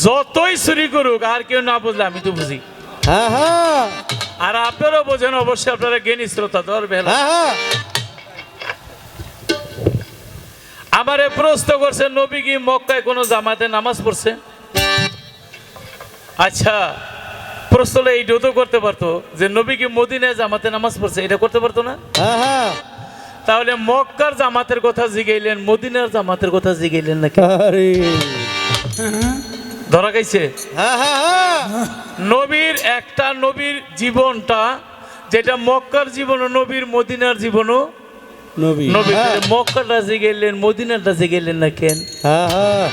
যতই চুরি করুক আর কেউ না বুঝলে আমি তো বুঝি। হ্যাঁ হ্যাঁ আর আপনারাও বোঝেন অবশ্যই, আপনারা জ্ঞানী শ্রোতা ধরবেন। হ্যাঁ হ্যাঁ আমারে প্রশ্ন করছে নবী কি মক্কায় কোনো জামাতে নামাজ পড়ছে? আচ্ছা, প্রশ্নটা এইটাও তো করতে পারতো যে নবী কি মদিনায় জামাতে নামাজ পড়ছে, এটা করতে পারতো না? হ্যাঁ হ্যাঁ তাহলে মক্কার জামাতের কথা জিগাইলেন, মদিনার জামাতের কথা জিগাইলেন নাকি? আরে ধরা গাইছে? হ্যাঁ হ্যাঁ হ্যাঁ নবীর একটা নবীর জীবনটা যেটা মক্কার জীবনও নবীর, মদিনার জীবনও নবী নবী। হ্যাঁ মক্কাটা জিগাইলেন, মদিনাটা জিগাইলেন না কেন? হ্যাঁ হ্যাঁ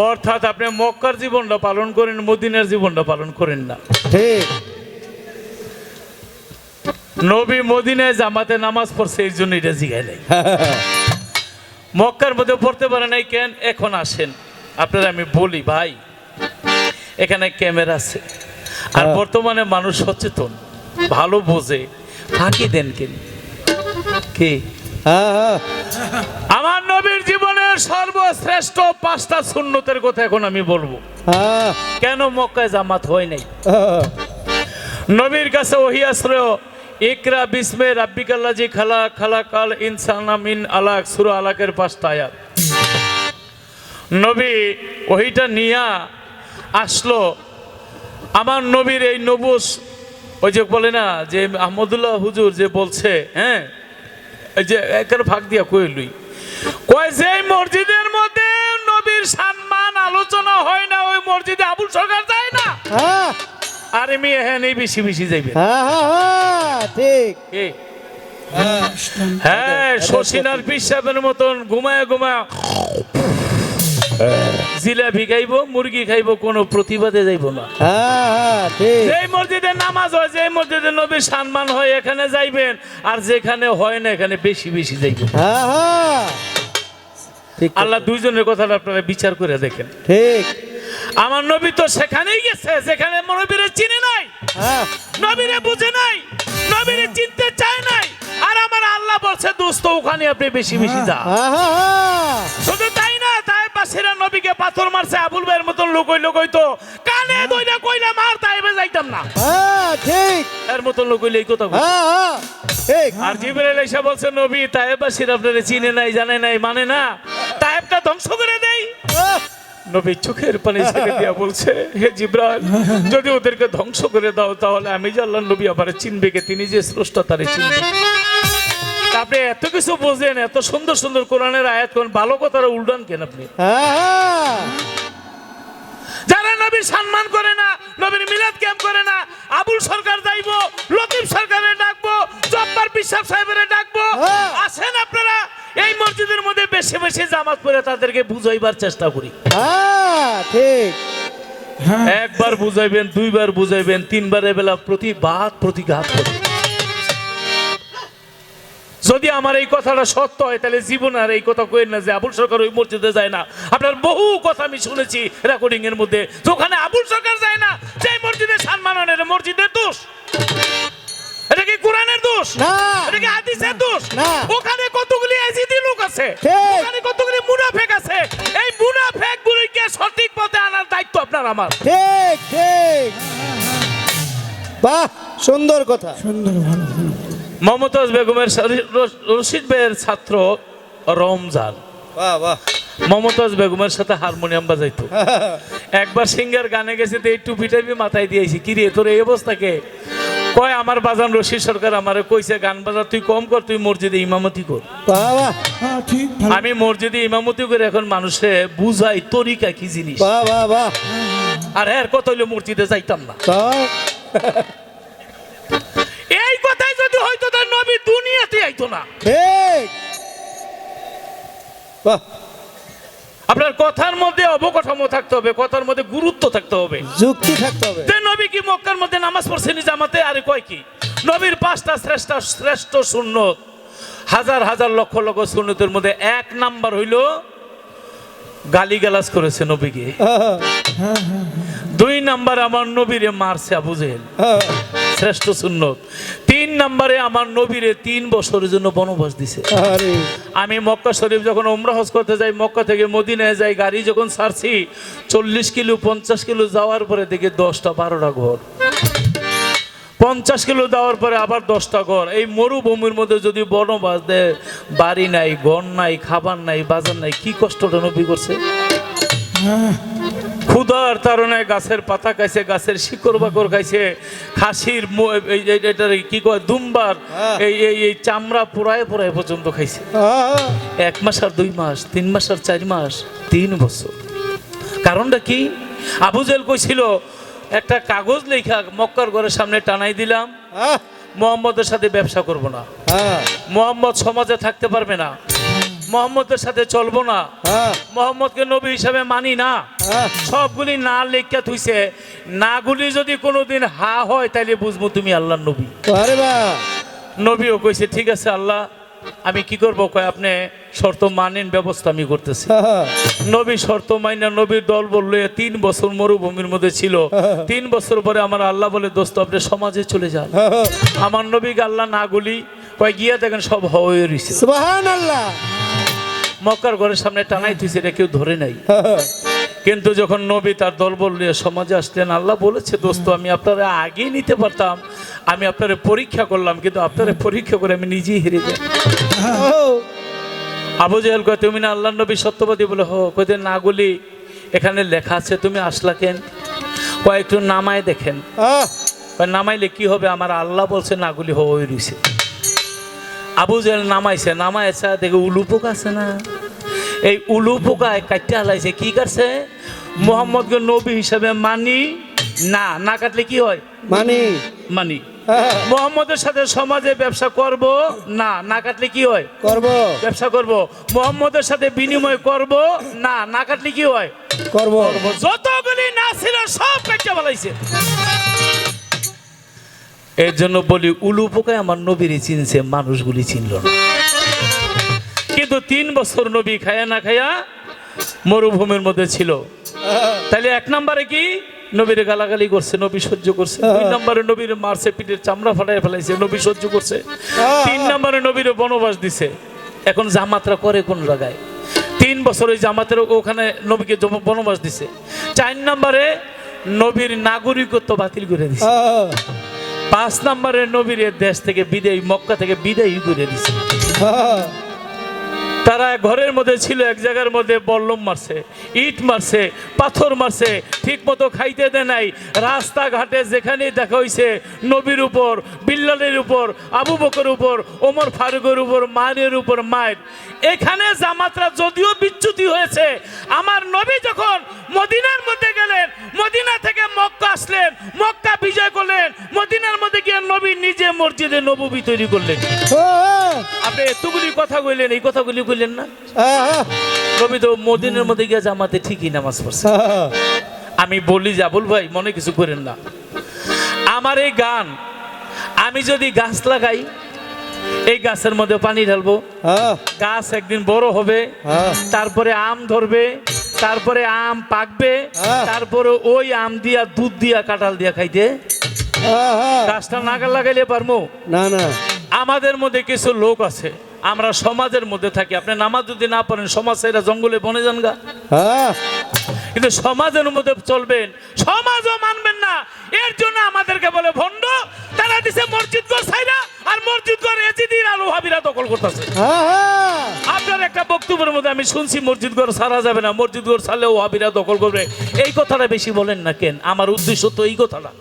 অর্থাৎ আপনি মক্কার জীবনটা পালন করেন, মদিনার জীবনটা পালন করেন না। ঠিক নবী মদিনায় জামাতে নামাজ পড়ছে এই জন্য এটা জিগাই নাই। হ্যাঁ হ্যাঁ মক্কার মধ্যে পড়তে পারে নাই কেন? এখন আসেন আপনারা, আমি বলি ভাই, এখানে ক্যামেরা আছে আর বর্তমানে মানুষ সচেতন, ভালো বোঝে, ফাঁকি দেন কেন? কি হ্যাঁ হ্যাঁ আমার নবীর জীবনের সর্বশ্রেষ্ঠ 5টা সুন্নতের কথা এখন আমি বলবো। হ্যাঁ কেন মক্কায় জামাত হয় নাই? হ্যাঁ নবীর কাছে ওহী আসলো, ইকরা বিসমে রাব্বিকাল্লাযী খালাক, খালাকাল ইনসানা মিন আলাক, সূরা আলাকের 5টা আয়াত। নবী ওহিটা নিয়া আসলো। আমার নবীর এই নবুস, ওই যে বলে না যে আহমদুল্লাহ হুজুর যে বলছে, হ্যাঁ, এই যে একের ভাগ দিয়া কইলুই কয় যে মসজিদের মধ্যে নবীর সম্মান আলোচনা হয় না, ওই মসজিদে আবুল সরকার যায় না। হ্যাঁ আর আমি হ্যাঁ নেই বেশি বেশি যাইবে। হ্যাঁ ঠিক হ্যাঁ, শশীনার পীর সাহেবের মতন ঘুমায় ঘুমায় জিলাপি খাইব, মুরগি খাইব, কোনো প্রতিবাদে যাইব না। হ্যাঁ ঠিক যে মসজিদে নামাজ হয়, যে মসজিদে নবীর সম্মান হয়, এখানে যাইবেন। আর যেখানে হয় না এখানে বেশি বেশি যাইবেন। হ্যাঁ হ্যাঁ ঠিক আল্লাহ দুইজনের কথাটা আপনারা বিচার করে দেখেন। ঠিক আমার নবী তো সেখানেই গেছে যেখানে নবীরে চিনে নাই, হ্যাঁ নবীরে বুঝে নাই, নবীরে চিনতে চায় নাই। আর আমার আল্লাহ বলছে দোস্ত ওখানে আপনি বেশি বেশি যা। হ্যাঁ হ্যাঁ শুধু তাই না, তাইবাসীরা নবীকে পাথর মারছে, আবুল ভাইয়ের মতন লোক হইতো কানে দইরা কইলা মার, তাইবে যাইতাম না। হ্যাঁ ঠিক এর মতন লোক হইলে এই কথা কই। হ্যাঁ হ্যাঁ ঠিক আর জিবরাইল এসে বলছে নবী তাইবাসীরা আপনারে চিনে নাই, জানে নাই, মানে না, তাইবটা ধ্বংস করে দেই। আহ, নবী চোখের পানি ছেড়ে দিয়া বলছে, হে জিবরাইল, যদি ওদেরকে ধ্বংস করে দাও তাহলে আমি যে আল্লাহর নবী আবার চিনবে কে? তিনি যে স্রষ্টা তারে চিনবে। আপনি এত কিছু বোঝেন, এত সুন্দর সুন্দর কোরআনের আয়াত কোন ভালো কথাটা উল্টান কেন আপনি? হ্যাঁ যারা নবীর সম্মান করে না, নবীর মিলাদ ক্যাম্প করে না, আবুল সরকার যাইবো, লতিফ সরকারে ডাকবো, জব্বার বিশ্বাস সাহেবের ডাকবো, হ্যাঁ। আসেন আপনারা এই মসজিদের মধ্যে বেশি বেশি জামাত করে তাদেরকে বুঝাইবার চেষ্টা করি। হ্যাঁ ঠিক একবার বুঝাইবেন, দুইবার বুঝাইবেন, তিনবার বেলা প্রতিবাদ প্রতিঘাত করবেন। যদি আমার এই কথাটা সত্য হয় তাহলে জীবন আর এই কথা কইেন না যে আবুল সরকার ওই মসজিদে যায় না। আপনার বহু কথা আমি শুনেছি রেকর্ডিং এর মধ্যে, ওখানে আবুল সরকার যায় না, সেই মসজিদে সম্মান হয় না, এটা মসজিদের দোষ। এটা কি কোরআনের দোষ? না। এটা কি হাদিসের দোষ? না। ওখানে কতগুলি এজিদি লোক আছে, ঠিক। ওখানে কতগুলি মুনাফিক আছে। এই মুনাফিক গুলিকে সঠিক পথে আনার দায়িত্ব আপনার আমার। ঠিক ঠিক বাহ সুন্দর কথা সুন্দর ভালো মমতাজ বেগমের রশিদ ভাইয়ের ছাত্র রমজান বাহ বাহ মমতাজ বেগমের সাথে হারমোনিয়াম বাজাইতো। একবার সিঙ্গার গানে গেছে তো এই টুপিটা আমি মাথায় দিয়েছি, কি রে তোর এই অবস্থাকে? কয় আমার বাজান রশিদ সরকার আমারে কইছে গান বাজা তুই কম কর, তুই মসজিদে ইমামতি কর। বাহ বাহ হ্যাঁ ঠিক ভালো আমি মসজিদে ইমামতি করে এখন মানুষে বুঝাই তরিকা কি জিনিস। বাহ বাহ বাহ আর এর কথা হইলে মসজিদে যাইতাম না। বাহ এই কথাই যদি হয়তো তার নবী দুনিয়াতে আইতো না। ঠিক বাহ আপনার কথার মধ্যে অবকাঠামো থাকতে হবে, কথার মধ্যে গুরুত্ব থাকতে হবে। যুক্তি থাকতে হবে যে নবী কি মক্কার মধ্যে নামাজ পড়ছেন জামাতে? আরে কয় কি নবীর 5টা শ্রেষ্ঠ সুন্নত, হাজার হাজার লক্ষ লক্ষ সুন্নতের মধ্যে 1 নাম্বার হইল গালিগালাজ করেছে নবীকে। 2 নাম্বার আমার নবীরে মারছে আবু জেহেল, শ্রেষ্ঠ সুন্নত। 3 নম্বরে আমার নবীরে 3 বছরের জন্য বনবাস দিছে। আরে আমি মক্কা শরীফ যখন উমরা হজ করতে যাই, মক্কা থেকে মদিনায় যাই, গাড়ি যখন ছাড়ছি 40 কিলো 50 কিলো যাওয়ার পরে দেখি 10টা 12টা ঘর, 50 কিলো যাওয়ার পরে আবার 10টা ঘর। এই মরুভূমির মধ্যে যদি বনবাস দেয়, বাড়ি নাই, ঘর নাই, খাবার নাই, বাজার নাই, কি কষ্টটা নবী করছে। ক্ষুধার তাড়নায় গাছের পাতা খাইছে, গাছের শিকড় বাকড় খাইছে, খাসির এটার কি কয় দুম্বার এই এই এই চামড়া পোড়ায় পোড়ায় পর্যন্ত খাইছে। 1 মাস আর 2 মাস, 3 মাস আর 4 মাস, 3 বছর। কারণটা কি? আবু জেহেল কইছিল একটা কাগজ লেখা মক্কার ঘরের সামনে টানাই দিলাম, মুহাম্মদের সাথে ব্যবসা করব না, মুহাম্মদ সমাজে থাকতে পারবে না, মুহাম্মদের সাথে চলবো না, মুহাম্মদকে নবী হিসাবে মানি না। সবগুলি না লেখা থুইছে। নাগুলি যদি কোনোদিন হা হয় তাইলে বুঝবো তুমি আল্লাহর নবী। আরে বাহ, নবীও কইছে ঠিক আছে আল্লাহ, আমি কি করবো, কয় আপনি শর্ত মানেন, ব্যবস্থা আমি করতেছি। নবী শর্ত মাইনা নবীর দল বললো 3 বছর মরুভূমির মধ্যে ছিল। 3 বছর পরে আমার আল্লাহ বলে দোস্ত আপনি সমাজে চলে যান। আমার নবীকে আল্লাহ না গুলি কয় গিয়া দেখেন সব হয়ে রয়েছে। সুবহানাল্লাহ। মক্কার ঘরের সামনে টানাই থুইছে, এটা কেউ ধরে নাই। কিন্তু যখন নবী তার দলবল নিয়ে সমাজে আসলেন, আল্লাহ বলেছে দোস্ত আমি আপনারা আগেই নিতে পারতাম, আমি আপনারা পরীক্ষা করলাম, কিন্তু আপনারা পরীক্ষা করে আমি নিজেই হেরে যাই। আবু জেহেল কয় তুমি না আল্লাহর নবী সত্যবাদী? বলে হো। কইতে না গুলি এখানে লেখা আছে, তুমি আসলা কেন? কয় একটু নামায় দেখেন। নামাইলে কি হবে, আমার আল্লাহ বলছে নাগুলি হয়ে রইছে। আবু জেহেল নামাইছে, নামাইছে দেখে উলু পোকা আছে না, এই উলু পোকায় কাটতে হালাইছে। কি করছে? মুহাম্মদকে নবী হিসাবে মানি না, না কাটলে কি হয়, মানি। মুহাম্মদের সাথে সমাজে ব্যবসা করব না, না কাটলে কি হয়, করব, ব্যবসা করব। মুহাম্মদের সাথে বিনিময় করব না, না কাটলে কি হয়, করব। যতগুলি না ছিল সব কাটতে ফেলাইছে। এর জন্য বলি উলু পোকায় আমার নবীরই চিনছে, মানুষগুলি চিনল না। কিন্তু 3 বছর নবী খায়া না খায়া মরুভূমির মধ্যে ছিল। তাহলে 1 নম্বরে কি, নবীরে গালাগালি করছে, নবী সহ্য করছে। 2 নম্বরে নবীরে মারছে, পিঠের চামড়া ফাটাই ফেলাইছে, নবী সহ্য করছে। 3 নম্বরে নবীরে বনবাস দিছে। এখন জামাতরা করে কোন জায়গায়? 3 বছর ওই জামাতের ওখানে নবীকে বনবাস দিছে। 4 নম্বরে নবীর নাগরিকত্ব বাতিল করে দিছে। 5 নম্বরে নবীর দেশ থেকে বিদায়, মক্কা থেকে বিদায় করে দিছে। তারা ঘরের মধ্যে ছিল, এক জায়গার মধ্যে বল্লম মারছে, ইট মারছে, পাথর মারছে, ঠিক মতো খাইতে দেয় নাই। রাস্তাঘাটে যেখানে দেখা হইছে নবীর উপর, বিল্লালের উপর, আবু বকরের উপর, ওমর ফারুকের উপর, মায়ের উপর মায়ের। এখানে জামাতরা যদিও বিচ্যুতি হয়েছে, আমার নবী যখন মদিনার মধ্যে গেলেন, মদিনা থেকে মক্কা আসলেন, মক্কা বিজয় করলেন, মদিনার মধ্যে গিয়ে নবী নিজে মসজিদে নববী তৈরি করলেন। আপনি এতগুলি কথা কইলেন, এই কথাগুলি কইলেন না? নবী তো মদিনার মধ্যে গিয়ে জামাতে ঠিকই নামাজ পড়ছে। আমি বলি যে আবুল ভাই মনে কিছু করেন না, আমার এই গান, আমি যদি গাছ লাগাই, এই গাছের মধ্যে পানি ঢালবো, গাছ একদিন বড় হবে, তারপরে আম ধরবে, তারপরে আম পাকবে, তারপরে ওই আম দিয়া দুধ দিয়া কাঁঠাল দিয়া খাইতে। গাছটা নাগাল লাগাইলে পারবো না? না। আমাদের মধ্যে কিছু লোক আছে, আমরা সমাজের মধ্যে থাকি, আপনি নামাজ যদি না পড়েন সমাজ এরা জঙ্গলে বনে যান গা। কিন্তু সমাজের মধ্যে চলবেন, সমাজও মানবেন না। এর জন্য আমাদেরকে বলে ভণ্ড। তারা দিছে মসজিদ ঘর ছাইরা, আর মসজিদ ঘর এজিদিন আর ওহাবিরা দখল করতেছে। আপনার একটা বক্তব্যের মধ্যে আমি শুনছি মসজিদ ঘর ছাড়া যাবে না, মসজিদ ঘর ছাড়লে ওহাবিরা দখল করবে। এই কথাটা বেশি বলেন না কেন? আমার উদ্দেশ্য তো এই কথাটা।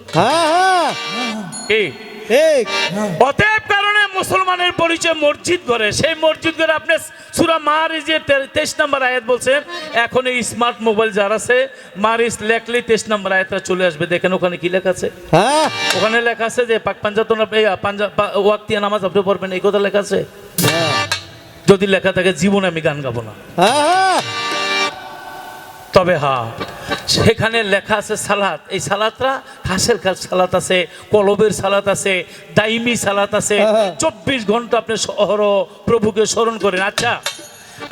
অতএব কারণে মুসলমানের পরিচয় মসজিদ ঘরে। সেই মসজিদ ঘরে আপনি সূরা মারিজের 23 নম্বর আয়াত বলছেন, এখন এই স্মার্ট মোবাইল যার আছে, মারিজ লেখলে 23 নম্বর আয়াতটা চলে আসবে। দেখেন ওখানে কি লেখা আছে। ওখানে লেখা আছে যে পাক পাঞ্জাতন ওয়াক্তিয়া নামাজ আপনি পড়বেন, এই কথা লেখা আছে। যদি লেখা থাকে জীবনে আমি গান গাবো না। তবে সেখানে লেখা আছে সালাত। এই সালাতটা হাসের কাজ সালাত আছে, কলবের সালাত আছে, দাইমি সালাত আছে। 24 ঘন্টা আপনি অহরহ প্রভুকে স্মরণ করেন। আচ্ছা,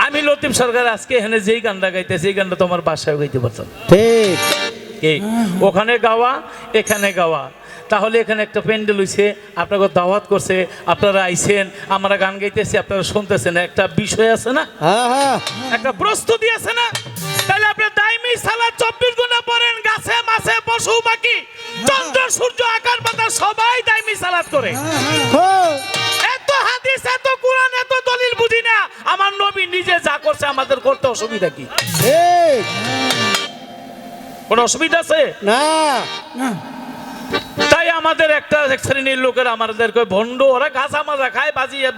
আমি লতিফ সরকার আজকে এখানে যেই গানটা গাইতেছি, এই গানটা তোমার বাসায় গাইতে পারতাম। ঠিক, ওখানে গাওয়া, এখানে গাওয়া। তাহলে এখানে একটা প্যান্ডেল হইছে, আপনাকে দাওয়াত করছে, আপনারা আইছেন, আমরা গান গাইতেছি, আপনারা শুনতেছেন, একটা বিষয় আছে না, হ্যাঁ হ্যাঁ একটা প্রস্তুতি আছে না? তাহলে আপনি দাইমি সালাত 24 ঘন্টা পড়েন, গাছে মাছে পশু পাখি চন্দ্র সূর্য আকাশ বাতাস সবাই দাইমি সালাত করে। হ্যাঁ। এত হাদিস, এত কোরআন, এত দলিল বুঝি না, আমার নবী নিজে যা করছে আমাদের করতে অসুবিধা কি? ঠিক কোনো অসুবিধা আছে? না তাই আমাদের একটা এক শ্রেণীর লোকের আমাদেরকে ভণ্ড, ওরা গাছা মাজা খায়, বাজিয়ে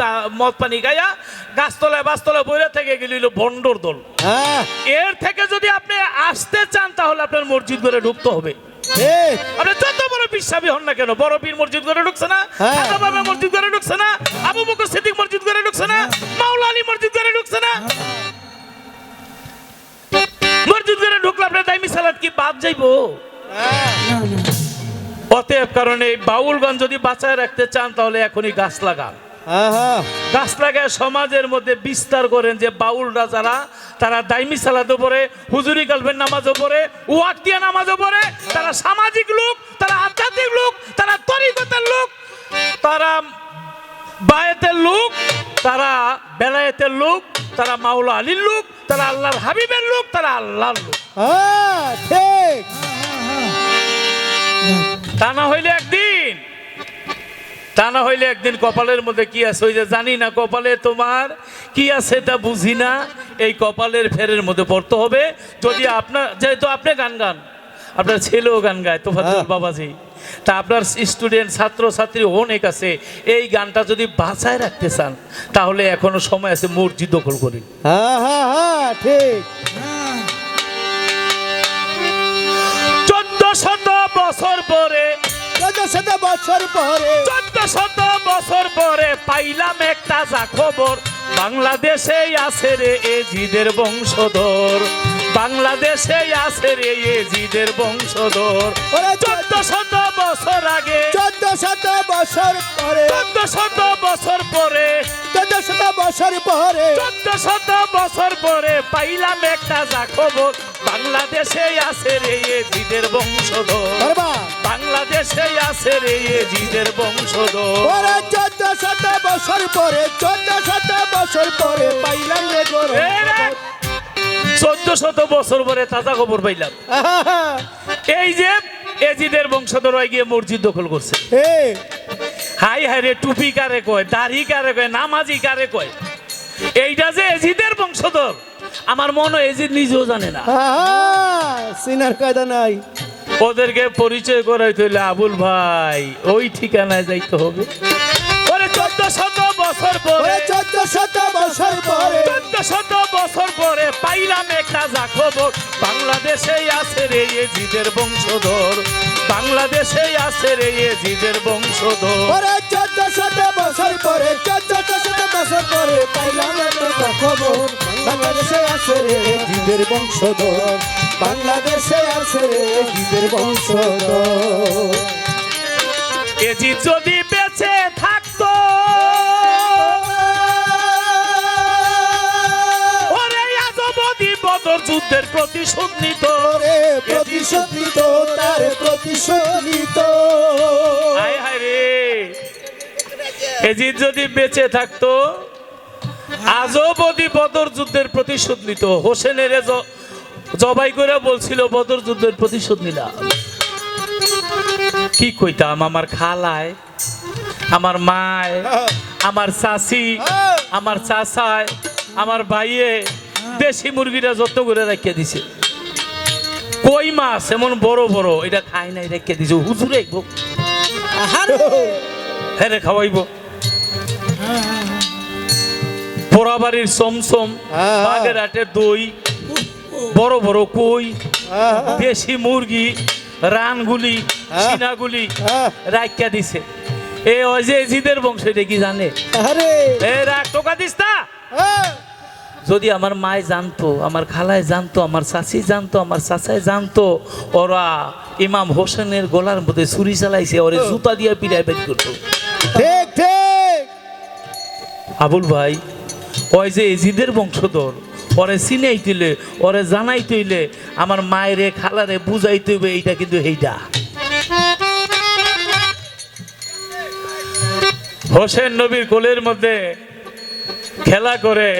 মদ পানি খাইয়া গাছতলায় বাসতলায় বইরে থেকে গেলিল ভণ্ডর দল। হ্যাঁ এর থেকে যদি আপনি আসতে চান তাহলে আপনার মসজিদ করে ঢুকতে হবে। ঠিক আপনি যত বড় বিশ্বাসী হন না কেন, বড় পীর মসজিদ করে ঢুকছে না, হ্যাঁ। খাজা বাবা মসজিদ করে ঢুকছে না, আবু বকর সিদ্দিক মসজিদ করে ঢুকছে না, মাওলা আলী মসজিদ করে ঢুকছে না। মসজিদ করে ঢুকলে আপনার দাইমি সালাত কি বাদ যাইবো? অতএব কারণে এই বাউলগঞ্জ যদি বাঁচায় রাখতে চান তাহলে এখনই গাছ লাগান। হ্যাঁ হ্যাঁ গাছ লাগায় সমাজের মধ্যে বিস্তার করেন যে বাউলরা যারা, তারা দাইমি সালাতও পড়ে, হুজুরি গালবেন নামাজও পড়ে, ওয়াক্তিয়া নামাজও পড়ে, তারা সামাজিক লোক, তারা আধ্যাত্মিক লোক, তারা তরিকতের লোক, তারা বায়েতের লোক, তারা বেলায়েতের লোক, তারা মাওলা আলীর লোক, তারা আল্লাহর হাবিবের লোক, তারা আল্লাহর লোক। হ্যাঁ ঠিক তা না হইলে একদিন কপালের মধ্যে কি আছে, ওই যে জানি না কপালে তোমার কি আছে এটা বুঝি না, এই কপালের ফেরের মধ্যে পড়তে হবে। যদি আপনার, যেহেতু আপনি গান গান, আপনার ছেলেও গান গায় তোফাজ্জল বাবাজি, তা আপনার স্টুডেন্ট ছাত্র ছাত্রী অনেক আছে, এই গানটা যদি বাঁচায় রাখতে চান তাহলে এখনো সময় আছে, মসজিদ দখল করি। হ্যাঁ হ্যাঁ হ্যাঁ ঠিক 1400 বছর পরে, 1400 বছর পরে 1400 বছর পরে পাইলাম একটা যা খবর, বাংলাদেশে আছে রে এজিদের বংশধর, বাংলাদেশে আছে রে এজিদের বংশধর। 1400 বছর আগে, 1400 বছর পরে 1400 বছর পরে, 1400 বছর পরে 1400 বছর পরে পাইলাম একটা যা খবর, বাংলাদেশে আছে রে এজিদের বংশধর, বাবা বাংলাদেশে আছে রে এজিদের বংশধর। ওরে 1400 বছর পরে 1400 বছর পরে পাইলাম রে গোর 1400 বছর পরে তাজা খবর পাইলাম, এই যে এজিদের বংশধর হয়ে গিয়ে মসজিদ দখল করছে। হাই হাই রে, টুপি কারে কয়, দাড়ি কারে কয়, নামাজি কারে কয়, এইটা যে এজিদের বংশধর আমার মনে হয় এজিদ নিজেও জানে না। সিনার কায়দা নাই, ওদেরকে পরিচয় করাইতে হইলে আবুল ভাই ওই ঠিকানায় যাইতে হবে। ওরে 1400 বছর পরে, 1400 বছর পরে 1400 বছর পরে পাইলাম একটা যা খবর, বাংলাদেশে আছে রে এজিদের বংশধর, বাংলাদেশে আছে রে এজিদের বংশধর। ওরে 1400 বছর পরে 1400 বছর পরে পাইলাম একটা খবর, বাংলাদেশে আছে রে এজিদের বংশধর, বাংলাদেশে আছে রে এজিদের বংশধর। এজিদ যদি বেঁচে থাকতো, ওরে আজবদি বদর যুদ্ধের প্রতিশোধ নিত, রে প্রতিশোধ নিত, তার প্রতিশোধ নিত। হায় হায় রে, এজিদ যদি বেঁচে থাকতো আজবদি বদর যুদ্ধের প্রতিশোধ নিত। হোসেনের জবাই করে বলছিল বদর যুদ্ধের প্রতিশোধ নিলাম। কি কইতাম, আমার খালায়, আমার মায়, আমার চাচি, আমার চাচায়, আমার ভাইয়ে দেশি মুরগিটা যত্ন করে রেখে দিছে। কই মাছ এমন বড় বড়, এটা খাই নাই, রেখে দিছে। হুজুরে হ্যাঁ রে খাওয়াইব। পোড়াবাড়ির সমসম, বাগেরহাটের দই, বড় বড় কই, দেশি মুরগি, রানগুলি, সিনাগুলি রাখিয়া দিছে। এ ওই যে এজিদের বংশ, এটা কি জানে? এ রাখ, টোকা দিস না। যদি আমার মায় জানতো, আমার খালায় জানতো, আমার চাচি জানতো, আমার চাচায় জানতো, ওরা ইমাম হোসেনের গলার মধ্যে ছুরি চালাইছে, ওরে জুতা দিয়ে পিড়ায় বের করতো। ঠিক ঠিক আবুল ভাই, ওই যে এজিদের বংশধর, ওরে চিনাইতে হইলে, ওরে জানাইতে হইলে আমার মায়েরে খালারে বুঝাইতে হইবে, এইটা কিন্তু এইটা হোসেন নবীর কোলের মধ্যে খেলা করে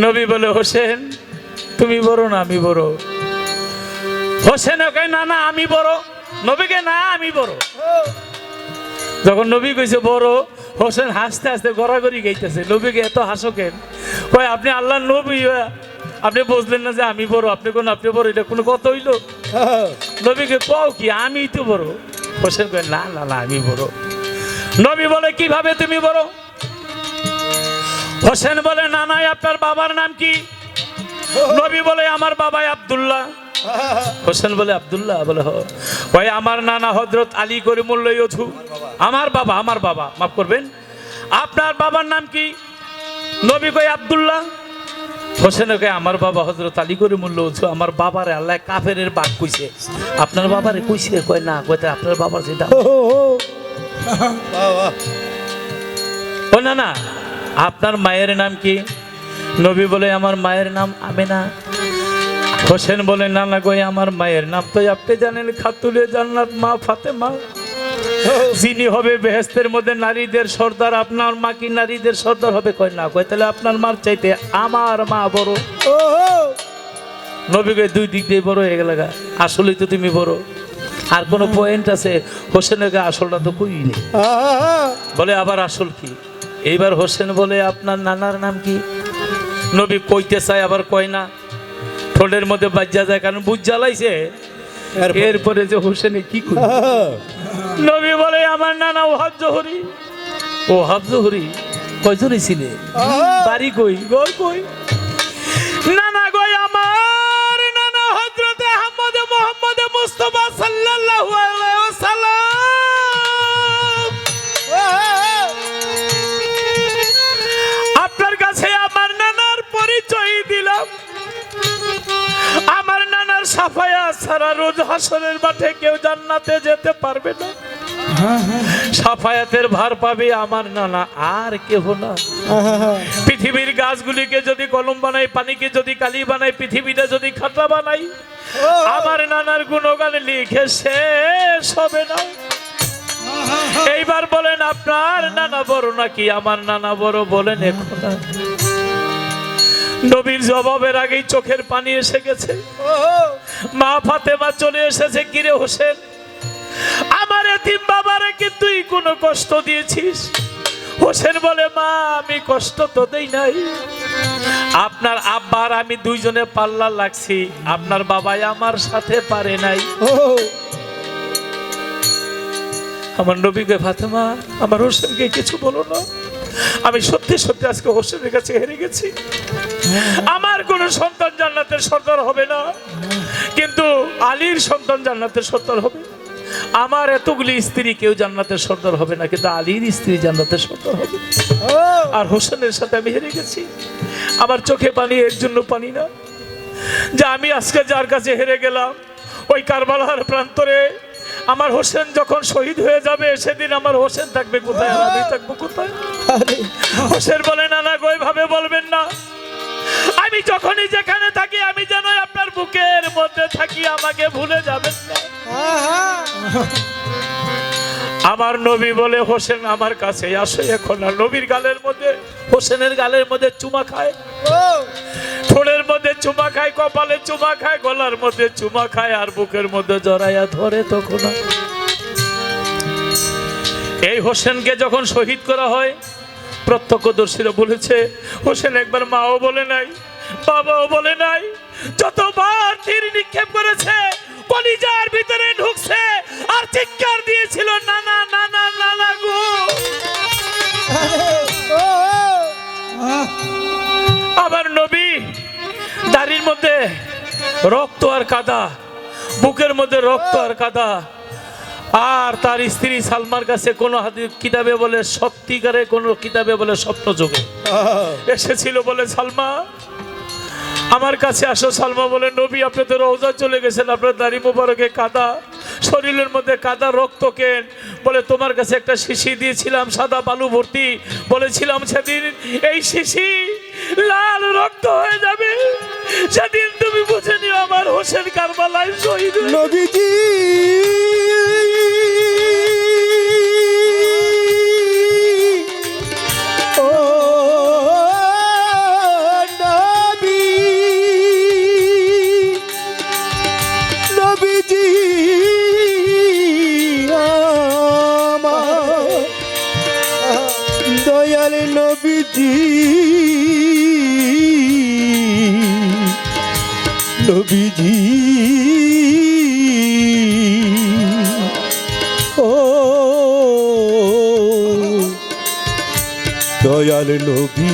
নবী বলে, হোসেন তুমি বড় না আমি বড়? হোসেন কয়, না না আমি বড়। নবীকে, না আমি বড়। যখন নবী কইছে বড়, হোসেন হাসতে হাসতে গড়াগড়ি গাইতেছে। নবীকে, এত হাসো কেন? কয়, আপনি আল্লাহর নবী, আপনি বুঝলেন না যে আমি বড়? আপনি কোন আপনি বড়, এটা কোনো কথা হইল? নবীকে কও কি আমি তো বড়? হোসেন কয়, না না না আমি বড়। নবী বলে, কিভাবে তুমি বড়? হোসেন বলে, না না আপনার বাবার নাম কি? নবী বলে, আমার বাবা আব্দুল্লাহ। হোসেন বলে, আব্দুল্লাহ? বলে ভাই আমার নানা হযরত আলী করিমুল্লাহ ইউথু। আমার বাবা মাফ করবেন, আপনার বাবার নাম কি? নবী কয়, আব্দুল্লাহ। হোসেন কয়, আমার বাবা হযরত আলী করিমুল্লাহ ইউথু। আমার বাবারে আল্লাহ কাফেরের বাপ কইছে, আপনার বাবারে কইছে? কয় না। কয়, আপনার বাবার যেটা। ও না না, আপনার মায়ের নাম কি? নবী বলে, আমার মায়ের নাম আমেনা। হোসেন বলে, না না গো, আমার মায়ের নাম তো আপনি জানেন, খাতুলে জান্নাত মা ফাতেমা, যিনি হবে বেহেশতের মধ্যে নারীদের সর্দার। আপনার মা কি নারীদের সর্দার হবে? কয় না। কয়, তাহলে আপনার মার চাইতে আমার মা বড়। নবী কয়, দুই দিক দিয়ে বড় হয়ে গেল। আসলেই তো তুমি বড়। আর কোনো পয়েন্ট আছে? হোসেনের গায়ে আসলটা তো কই নেই। বলে, আবার আসল কি? এইবার হোসেন বলে, আপনার নানার নাম কি? নবী কইতে চায়, আবার কয় না। ঠোঁটের মধ্যে বাজ্যা যায়, কারণ বুঝ জ্বালাইছে। এরপরে যে হোসেনে কি করে, নবী বলে, আমার নানা ওহাব জোহরি। ওহাব জোহরি? কয়জনই ছিলে? বাড়ি কই? গই কই? নানা গই আমার নানা হযরত আহমদ মুহাম্মদ মুস্তাফা সাল্লাল্লাহু আলাইহি ওয়াসাল্লাম। আপনার কাছে আমার নানার পরিচয় দিলাম। আমার নানার সাফায়াত ছাড়া রোজ হাসরের মাঠে কেউ জান্নাতে যেতে পারবে না। সাফায়াতের ভার পাবে আমার নানা, আর কেহ না। পৃথিবীর গাছগুলিকে যদি কলম বানাই, পানিকে যদি কালি বানাই, পৃথিবীটা যদি খাতা বানাই, আমার নানার গুণগান লিখে শেষ হবে না। এইবার বলেন, আপনার নানা বড় নাকি আমার নানা বড়? বলেন এখন। নবীর জবাবের আগেই চোখের পানি এসে গেছে। মা ফাতেমা চলে এসেছে। কিরে হোসেন, আমার এতিম বাবারে কি তুই কোনো কষ্ট দিয়েছিস? হোসেন বলে, মা আমি কষ্ট তো দেই নাই। আপনার আব্বার আমি দুইজনে পাল্লা লাগছি, আপনার বাবাই আমার সাথে পারে নাই। আমার নবীকে, ফাতেমা আমার হোসেনকে কিছু বলো না। আমি সত্যি সত্যি আজকে হোসেনের কাছে হেরে গেছি। আমার কোন সন্তান জান্নাতের সর্দার হবে না, কিন্তু আলীর সন্তান জান্নাতের সর্দার হবে। আমার এতগুলি স্ত্রী কেউ জান্নাতের সর্দার হবে না, কিন্তু আলীর স্ত্রী জান্নাতের সর্দার হবে। আর হোসেনের সাথে আমি হেরে গেছি। আমার চোখে পানি, এর জন্য পানি না যে আমি আজকে যার কাছে হেরে গেলাম, ওই কারবালার প্রান্তরে আমার হোসেন যখন শহীদ হয়ে যাবে, সেদিন আমার হোসেন থাকবে কোথায়, আর আমি থাকবো কোথায়? হোসেন বলে, না না গো, এভাবে বলবেন না। আমি যখনই যেখানে থাকি, আমি যেন আপনার বুকের মধ্যে থাকি, আমাকে ভুলে যাবেন না। আমার নবী বলে, হোসেন আমার কাছে আসে এখন। আর নবীর গালের মধ্যে, হোসেনের গালের মধ্যে চুমা খায়, ঠোঁটের মধ্যে চুমা খায়, কপালে চুমা খায়, গলার মধ্যে চুমা খায়, আর বুকের মধ্যে জড়াইয়া ধরে। তখন এই হোসেনকে যখন শহীদ করা হয়, প্রত্যক্ষদর্শীরা বলেছে, হোসেন একবার মাও বলে নাই, বাবাও বলে নাই। যতবার তীর নিক্ষেপ করেছে, কলিজার ভিতরে ঢুকছে, আর চিৎকার দিয়েছিল, নানা নানা নানা গো। আমার নবী দাড়ির মধ্যে রক্ত আর কাদা, বুকের মধ্যে রক্ত আর কাদা। আর তার স্ত্রী সালমার কাছে কোনো কিতাবে বলে, সত্যিকারে কোনো কিতাবে বলে স্বপ্ন যোগে এসেছিল, বলে, সালমা আমার কাছে আসো। সালমা বলে, নবী আপনি তো রওজা চলে গেছেন, আপনার দাড়ি মোবারকে কাদা, শরীরের মধ্যে কাদা, রক্ত কেন? বলে, তোমার কাছে একটা শিশি দিয়েছিলাম সাদা বালু ভর্তি, বলেছিলাম সেদিন এই শিশি লাল রক্ত হয়ে যাবে, সেদিন তুমি বুঝে নিও আমার হোসেন কারবালায় শহীদ। নবীজি নবীজি ও দয়াল নবী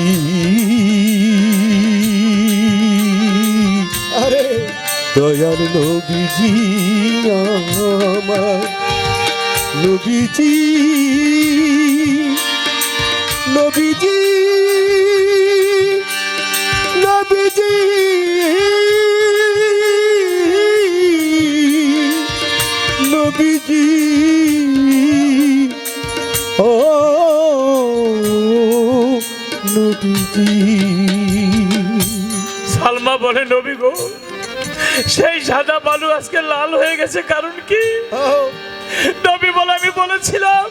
আরে দয়াল নবীজি আমার নবীজি নবীজি নবীজি নবীজি ও নবীজি সালমা বলে নবী গো, সেই সাদা বালু আজকে লাল হয়ে গেছে, কারণ কি? নবী বলে আমি বলেছিলাম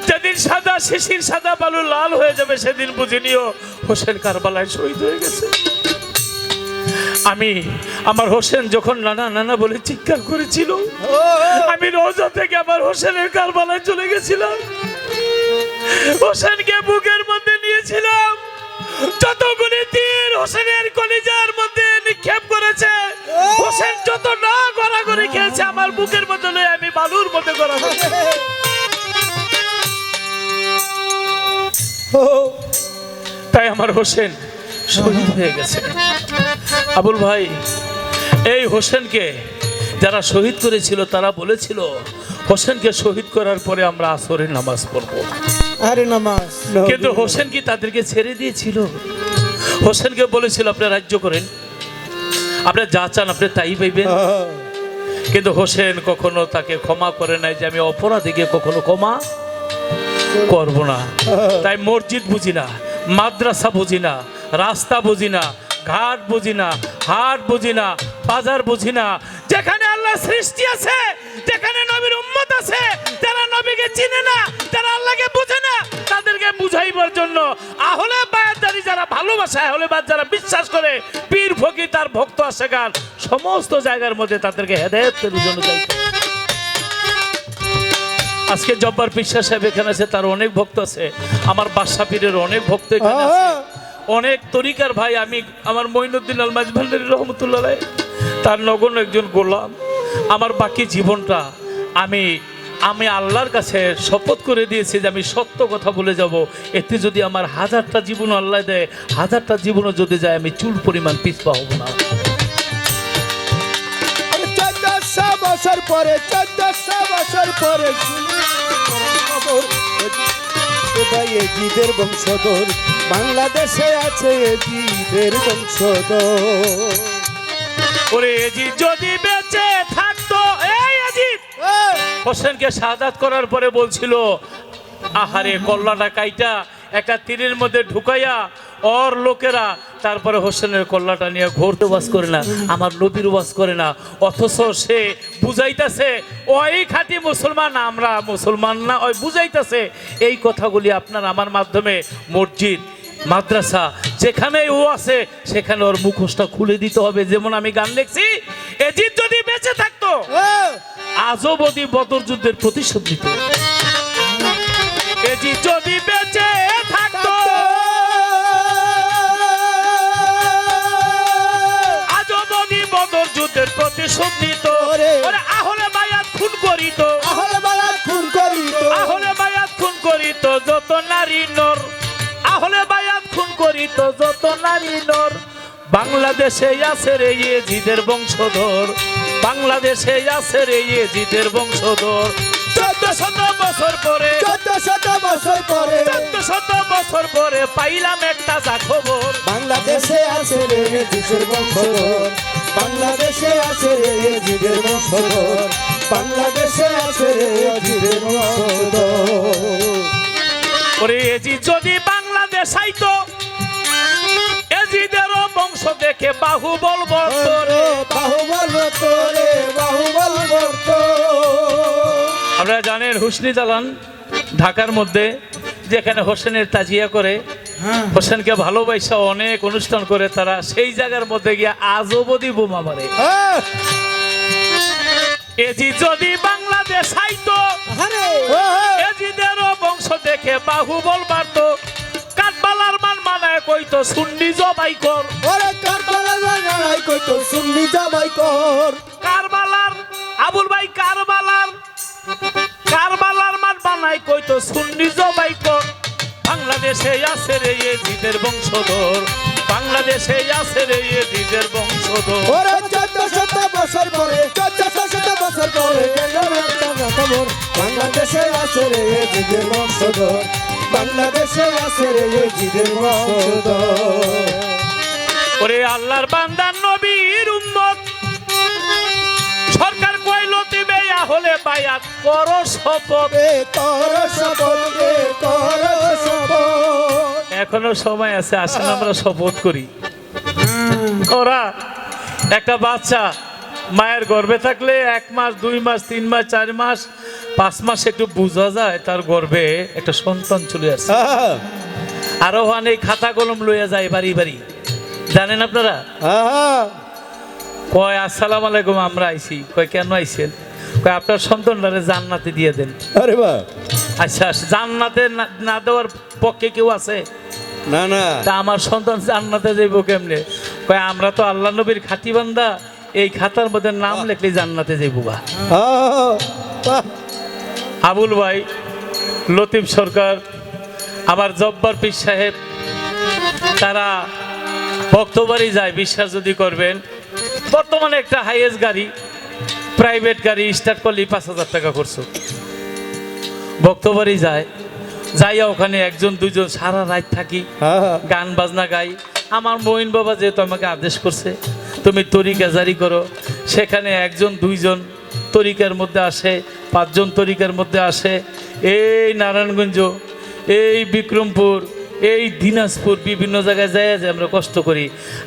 যেদিন সাদা শিশির সাদা বালু লাল হয়ে যাবে সেদিন বুঝে নিও হোসেন কারবালায় শহীদ হয়ে গেছে। আমি আমার হোসেন যখন নানা নানা বলে চিৎকার করেছিল, আমি রোজা থেকে আমার হোসেনের কারবালায় চলে গেছিলাম, হোসেনকে বুকের মধ্যে নিয়েছিলাম, যতগুলি তীর হোসেনের কলিজার মধ্যে নিক্ষেপ করেছে, হোসেন যত না গড়াগড়ি খেয়েছে আমার বুকের মধ্যে লয়ে আমি বালুর মধ্যে গড়াগড়ি। তাই আমার হোসেন শহীদ হয়ে গেছে। আবুল ভাই, এই হোসেনকে যারা শহীদ করেছিল তারা বলেছিল হোসেনকে শহীদ করার পরে আমরা আসরের নামাজ পড়বো। আরে নামাজ, কিন্তু হোসেন কি তাদেরকে ছেড়ে দিয়েছিল? হোসেনকে বলেছিল আপনি রাজ্য করেন, আপনি যা চান আপনি তাই পাইবেন। কিন্তু হোসেন কখনো তাকে ক্ষমা করে নাই যে আমি অপরাধীকে কখনো ক্ষমা করব না। তাই মসজিদ বুঝি না, মাদ্রাসা বুঝি না, রাস্তা বুঝি না, ঘাট বুঝি না, হাট বুঝি না, বাজার বুঝি না, যেখানে আল্লাহ সৃষ্টি আছে, যেখানে নবীর উম্মত আছে, যারা নবীকে চিনে না, যারা আল্লাহকে বুঝে না, তাদেরকে বুঝাইবার জন্য আহলে বায়াতদারি যারা ভালোবাসে, আহলে বায়াত যারা বিশ্বাস করে, পীর ফকির তার ভক্ত আশেকার সমস্ত জায়গার মধ্যে তাদেরকে হেদায়েতের জন্য যাইতে। আজকে জব্বার পিসা সাহেব এখানে আছে, তার অনেক ভক্ত আছে, আমার বাদশা পীরের অনেক ভক্ত এখানে আছে, অনেক তরিকার ভাই। আমি আমার মঈনুদ্দিন আল মাঝভান্ডারী রহমতুল্লাহ আলাইহি তার নগণ্য একজন গোলাম। আমার বাকি জীবনটা আমি আমি আল্লাহর কাছে শপথ করে দিয়েছি যে আমি সত্য কথা বলে যাব। এতে যদি আমার 1000টা জীবন আল্লাহ দেয়, 1000টা জীবনও যদি যায়, আমি চুল পরিমাণ পিছপা হব না। 1400 বছর পরে 1400 বছর পরে ভাই এজিদের বংশধর বাংলাদেশে আছে, এজিদের বংশধর। ওরে এজিদ যদি বেঁচে থাকতো, এই এজিদ হোসেনকে শাহাদাত করার পরে বলছিল আহারে কল্লাটা কাইটা একটা তীরের মধ্যে ঢুকাইয়া ওর লোকেরা তারপরে হোসেনের কল্লাটা নিয়ে ঘুরতে ওয়াজ করে না, আমার নবীর ওয়াজ করে না, অথচ সে বুঝাইতেছে ওই খাঁটি মুসলমান, আমরা মুসলমান না, ওই বুঝাইতেছে। এই কথাগুলি আপনার আমার মাধ্যমে মসজিদ মাদ্রাসা যেখানে ও আছে সেখানে ওর মুখোশটা খুলে দিতে হবে। যেমন আমি গান লিখছি, এজিদ যদি বেঁচে থাকতো আজও বদি বদর যুদ্ধের প্রতিশোধ নিত। এজিদ যদি বেঁচে থাকতো আজও বদি বদর যুদ্ধের প্রতিশোধ নিত। আহলে বায়াত খুন করিত, আহলে বায়াত খুন করিত, আহলে বায়াত খুন করিত যত নারী নর, আহলে বায়াত খুন করিত যত নারী নর। বাংলাদেশে আছে রে এজিদের বংশধর, বাংলাদেশে আছে রে এজিদের বংশধর। 1400 বছর পরে 1400 বছর পরে 1400 বছর পরে পাইলাম একটা যা খবর, বাংলাদেশে আছে রে এজিদের বংশধর, বাংলাদেশে আছে রে এজিদের বংশধর, বাংলাদেশে আছে রে এজিদের বংশধর। ওরে এজিদ যদি বাংলাদেশ আইতো, এজিদেরও বংশ দেখে বাহুবল বর্ত রে, বাহুবল বর্ত রে, বাহুবল বর্ত। আপনারা জানেন হুসনি দালান ঢাকার মধ্যে যেখানে হোসেনের তাজিয়া করে, হোসেনকে ভালোবাসা অনেক অনুষ্ঠান করে, তারা সেই জায়গার মধ্যে গিয়ে আজবদি বোমা মারে। এজিদ যদি বাংলাদেশ আইতো, এজিদেরও বংশ দেখে বাহুবল বাড়তো, কাঠবালার মান মানায় কইতো সুন্নি জবাই কর। ওরে কারবালার লড়াই কইতো সুন্নি জামাই কর কারবালার আবুল ভাই কারবালার মাঠ বানাই কইতো সুন্নি জবাই কর বাংলাদেশে আছে রে এজিদের বংশধর বাংলাদেশে আছে রে এজিদের বংশধর ওরে 1400 বছর পরে 1400 বছর পরে গেল একটা খবর বাংলাদেশে আছে রে জিদের বংশধর বাংলাদেশে আছে রে জিদের বংশধর ওরে আল্লাহর বান্দা নবীর উম্মত সরকার কইলো দিবে হলে বায়াত করো শপথ এ কর শপথ এ কর শপথ এখনো সময় আছে আসেন আমরা শপথ করি ওরা একটা বাচ্চা মায়ের গর্ভে থাকলে 1 মাস 2 মাস 3 মাস 4 মাস 5 মাস একটু বোঝা যায় তার গর্ভে একটা সন্তান চলে আসছে আরো অনেক খাতা কলম লইয়া যায় বাড়ি বাড়ি জানেন আপনারা কয় আসসালামু আলাইকুম আমরা আইছি কয় কেন আইছেন কয় আপনার সন্তানটারে জান্নাতে দিয়ে দেন আরে বাহ আচ্ছা জান্নাতে না দেওয়ার পক্ষে কেউ আছে না না তা আমার সন্তান জান্নাতে যাইব কেমনে কয় আমরা তো আল্লাহ নবীর খাতি বান্দা এই খাতার মধ্যে নাম লিখলে জান্নাতে যাইব বা আবুল ভাই লতিফ সরকার আবার জব্বার পীর সাহেব তারা বক্তবারই যায় বিশ্বাস যদি করবেন বর্তমানে একটা হাইয়েস্ট গাড়ি প্রাইভেট গাড়ি স্টার্ট করলে 5,000 টাকা করছো বক্তবারই যায় যাইয়া ওখানে 1-2 সারা রাত থাকি গান বাজনা গাই আমার মঈন বাবা যেহেতু আমাকে আদেশ করছে তুমি তরিকা জারি করো সেখানে 1-2 তরিকার মধ্যে আসে 5 জন তরিকার মধ্যে আসে এই নারায়ণগঞ্জ এই বিক্রমপুর এই দিনাজপুর বিভিন্ন জায়গায় যায় যে আমরা কষ্ট করি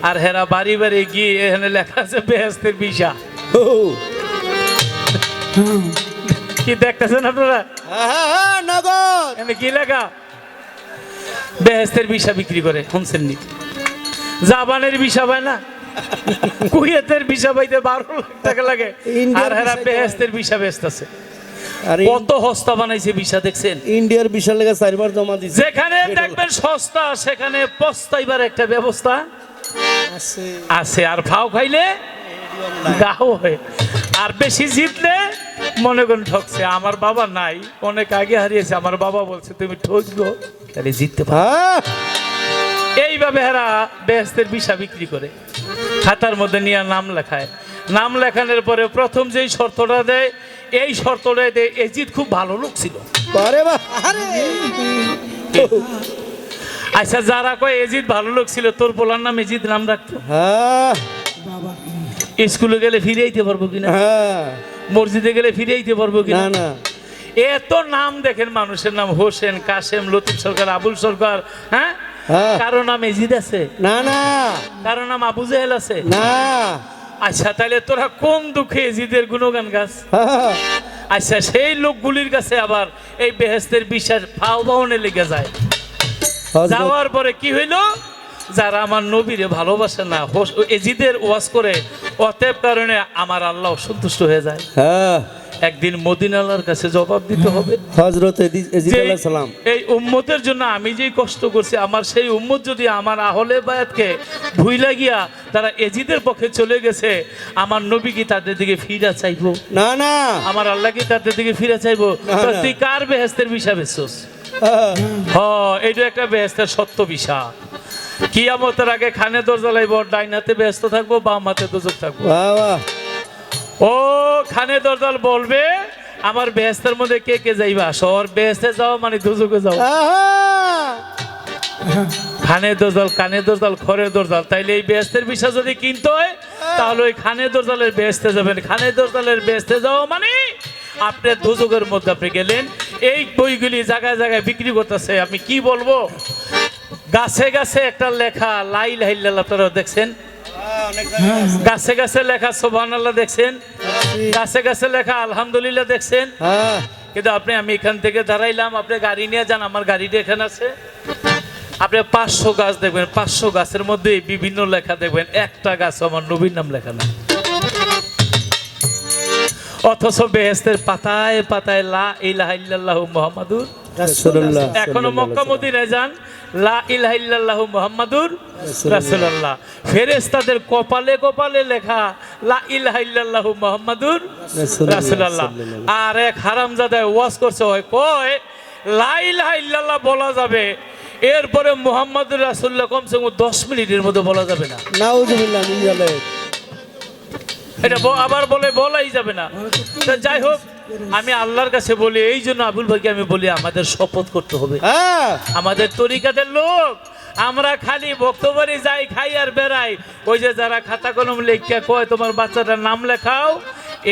আর হেরা বাড়ি বাড়ি গিয়ে এখানে লেখা আছে বেহেস্তের বিষা কি দেখতেছেন আপনারা নগর এখানে কি লেখা বেহেস্তের বিষা বিক্রি করে শুনছেন নি জাবানের বিষা পায় না কুয়েতের বিষা পাইতে 12 লাখ টাকা লাগে আর হেরা বেহেস্তের বিষা বেচতেছে আরে কত হস্তা বানাইছে বিষা দেখছেন ইন্ডিয়ার বিশাল লেগে 4 বার জমা দিছে যেখানে দেখবেন সস্তা সেখানে পস্তাইবার একটা ব্যবস্থা আছে আর ফাও খাইলে গাও হয় আর বেশি জিতলে মনে করেন ঠকছে আমার বাবা নাই অনেক আগে হারিয়েছে আমার বাবা বলছে তুমি ঠকবো তাহলে জিততে পারো এইভাবে এরা বেহেস্তের বিষা বিক্রি করে খাতার মধ্যে নিয়ে নাম লেখায় নাম লেখানোর পরে প্রথম যেই শর্তটা দেয় এই শর্তটা দেয় এজিদ খুব ভালো লোক ছিল আচ্ছা যারা কয় এজিদ ভালো লোক ছিল তোর পোলার নাম এজিদ নাম রাখতো স্কুলে গেলে ফিরে আইতে পারবো কিনা মসজিদে গেলে ফিরে আইতে পারবো কিনা না এত নাম দেখেন মানুষের নাম হোসেন কাসেম লতিফ সরকার আবুল সরকার হ্যাঁ কারো নাম এজিদ আছে না না কারো নাম আবু জেহেল আছে না আচ্ছা তাহলে তোরা কোন দুঃখে এজিদের গুণগান গাছ আচ্ছা সেই লোকগুলির কাছে আবার এই বেহেস্তের বিশ্বাস ভাও ভাওনে লেগে যায় যাওয়ার পরে কি হইল যারা আমার নবীরে ভালোবাসে না এজিদের ওয়াজ করে অতএব কারণে আমার আল্লাহ সন্তুষ্ট হয়ে যায় একদিন মদিনার কাছে জবাব দিতে হবে হযরত এজিদ আলাইহিস সালাম এই উম্মতের জন্য আমি যেই কষ্ট করছি আমার সেই উম্মত যদি আমার আহলে বায়াতকে ভুইলা গিয়া তারা এজিদের পক্ষে চলে গেছে আমার নবী কি তাদের দিকে ফিরা চাইবো না না আমার আল্লাহ কি তাদের দিকে ফিরা চাইবো তুই কার বেহেস্তের বিষা বেচছস এইটা একটা বেহেস্তের সত্য বিষা কিয়ামতের আগে খানে দরজা লাইব ডাইন হাতে ব্যস্ত থাকবো বাম হাতে দোজক থাকবো ও খানে দরজাল বলবে আমার বেহেস্তের মধ্যে কে কে যাইবা সর বেহেস্তে যাও মানে দোজকে যাও খানে দরজাল কানে দরজাল খরে দরজাল তাইলে এই বেহেস্তের বিষয় যদি কিনতে হয় তাহলে ওই খানে দরজালের বেহেস্তে যাবেন খানে দরজালের বেহেস্তে যাও মানে আপনার দোজকের মধ্যে আপনি গেলেন এই বইগুলি জায়গায় জায়গায় বিক্রি করতেছে আমি কি বলবো গাছে গাছে একটা লেখা লা ইলাহা ইল্লাল্লাহ আপনারা দেখছেন গাছে গাছে লেখা সুবহানাল্লাহ দেখছেন গাছে গাছে লেখা আলহামদুলিল্লাহ দেখছেন কিন্তু আমি এখান থেকে দাঁড়াইলাম আপনি গাড়ি নিয়ে যান আমার গাড়িটা এখানে আছে আপনি 500 গাছ দেখবেন 500 গাছের মধ্যে বিভিন্ন লেখা দেখবেন একটা গাছ আমার নবীর নাম লেখা না অথচ বেহেস্তের পাতায় পাতায় লা ইলাহা ইল্লাল্লাহু মুহাম্মাদুর রাসূলুল্লাহ এখনো মক্কা মদিনায় যান, লা ইলাহা ইল্লাল্লাহু মুহাম্মাদুর রাসূলুল্লাহ, ফেরেশতাদের কপালে কপালে লেখা লা ইলাহা ইল্লাল্লাহু মুহাম্মাদুর রাসূলুল্লাহ। আর এক হারামজাদা ওয়াজ করছে, হয় কয় লা ইলাহা ইল্লাল্লাহ বলা যাবে, এরপরে মুহাম্মাদুর রাসূলুল্লাহ কমসে কম 10 মিনিটের মধ্যে বলা যাবে না। নাউজুবিল্লাহ মিন যালিক। এটা আবার বলাই যাবে না। তা যাই হোক, আমি আল্লাহর কাছে বলি, এই জন্য আবুল ভাইকে আমি বলি আমাদের শপথ করতে হবে। হ্যাঁ আমাদের তরিকাতের লোক আমরা খালি বক্তব্যে যাই, খাই আর বেড়াই। ওই যে যারা খাতা কলম লেখা কয় তোমার বাচ্চাটার নাম লেখাও,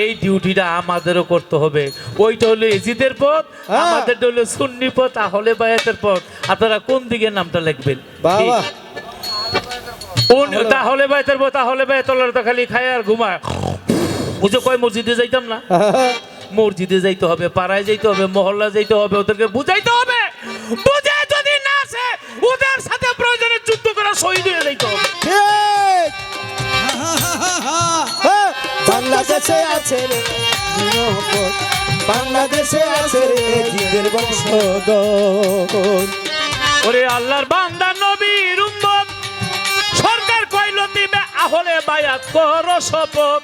এই ডিউটিটা আমাদেরও করতে হবে। ওইটা হলো ইজিদের পথ, আমাদেরটা হলো সুন্নি পথ, আহলে বায়াতের পথ। আপনারা কোন দিকে নামটা লিখবেন? বাবা তাহলে বায়াতের পথ, তাহলে বায়াতলার তো খালি খায় আর ঘুমায়। বুঝো কয় মসজিদে যাইতাম না? মসজিদে যাইতে হবে, পাড়ায় যাইতে হবে, মহল্লা যাইতে হবে, ওদেরকে বুঝাইতে হবে। বুঝে যদি না আসে ওদের সাথে প্রয়োজনে যুদ্ধ করা, শহীদ হয়ে যাইতে হবে। ঠিক। হ্যাঁ, বাংলাদেশে আছে রে মোহব্বত, বাংলাদেশে আছে রে জিদের বংশধর। ওরে আল্লাহর বান্দা নবীর উম্মত, সরকার কইলো দিবে আহলে বায়াত করো শপথ,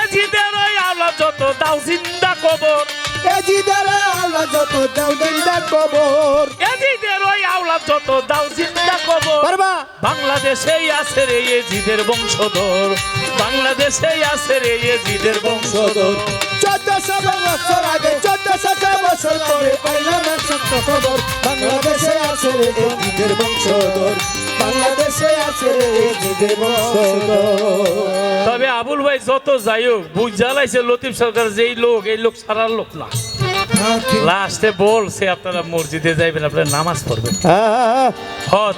এজিদের ওই আওলাদ যত দাও জিন্দা কবর, এজিদের আওলাদ যত দাও জিন্দা কবর, এজিদের ওই আওলাদ যত দাও জিন্দা কবর। পারবা? বাংলাদেশেই আছে রে এজিদের বংশধর, বাংলাদেশেই আছে রে এজিদের বংশধর। 1400 বছর আগে 1400 বছর পরে পাইলাম এক সত্য খবর, বাংলাদেশে আছে রে জিদের বংশধর, বাংলাদেশে আছে রে জিদের বংশধর। তবে আবুল ভাই যত যাই হোক, বুঝ জ্বালাইছে লতিফ সরকার যেই লোক, এই লোক সারার লোক না। লাস্টে বলছে আপনারা মসজিদে যাইবেন, আপনারা নামাজ পড়বেন।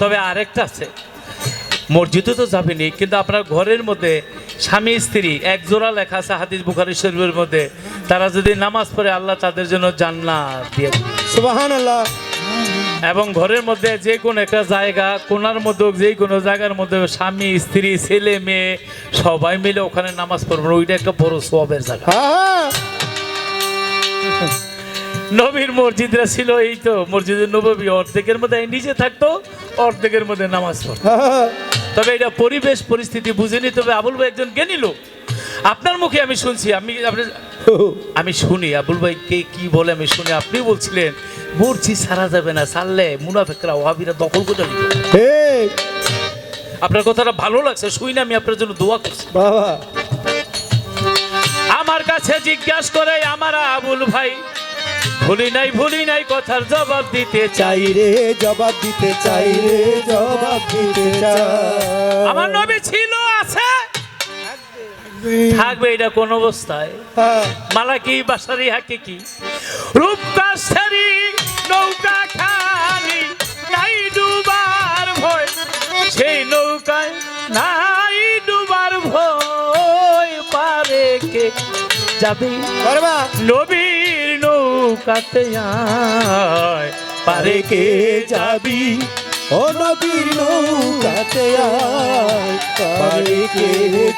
তবে আরেকটা আছে, মসজিদে তো যাবেনি, কিন্তু আপনার ঘরের মধ্যে স্বামী স্ত্রী এক জোড়া লেখা আছে হাদিস বুখারী শরীফের মধ্যে, তারা যদি নামাজ পড়ে আল্লাহ তাদের জন্য জান্নাত দিয়ে দেবে। সুবহানাল্লাহ। এবং ঘরের মধ্যে যে কোনো একটা জায়গা, কোনার মধ্যে যে কোনো জায়গার মধ্যে স্বামী স্ত্রী ছেলে মেয়ে সবাই মিলে ওখানে নামাজ পড়বেন, ওইটা একটা বড় সওয়াবের জায়গা। নবীর মসজিদরা ছিল এই তো মসজিদে নববী, অর্ধেকের মধ্যে নিজে থাকতো, অর্ধেকের মধ্যে নামাজ পড়তো। তবে এটা পরিবেশ পরিস্থিতি বুঝে নিতে হবে। আবুল ভাই একজন জ্ঞানী লোক, আপনার মুখে আমি শুনছি, আমি শুনি আবুল ভাই কে কি বলে আমি শুনি। আপনি বলছিলেন মসজিদ ছাড়া যাবে না, ছাড়লে মুনাফিকরা ওয়াহাবিরা দখল করে নিবে। আপনার কথাটা ভালো লাগছে, শুই না, আমি আপনার জন্য দোয়া করছি। বাবা আমার কাছে জিজ্ঞাসা করে আমার আবুল ভাই, ভুলি নাই কথার জবাব দিতে চাই রে, জবাব দিতে চাই রে, জবাব দিতে চাই। আমার নবী ছিল, আছে, থাকবে, এটা কোন অবস্থায়। মালাকি বাসারি হাকিকি রূপকাশারি নৌকা খালি নাই ডুবার ভয়, সেই নৌকায় নাই ডুবার ভয়, পারে কে যাবে নবীর নৌকাতে আয়, পারে কে যাবি ও নবীর নৌকাতে আয়, পারে কে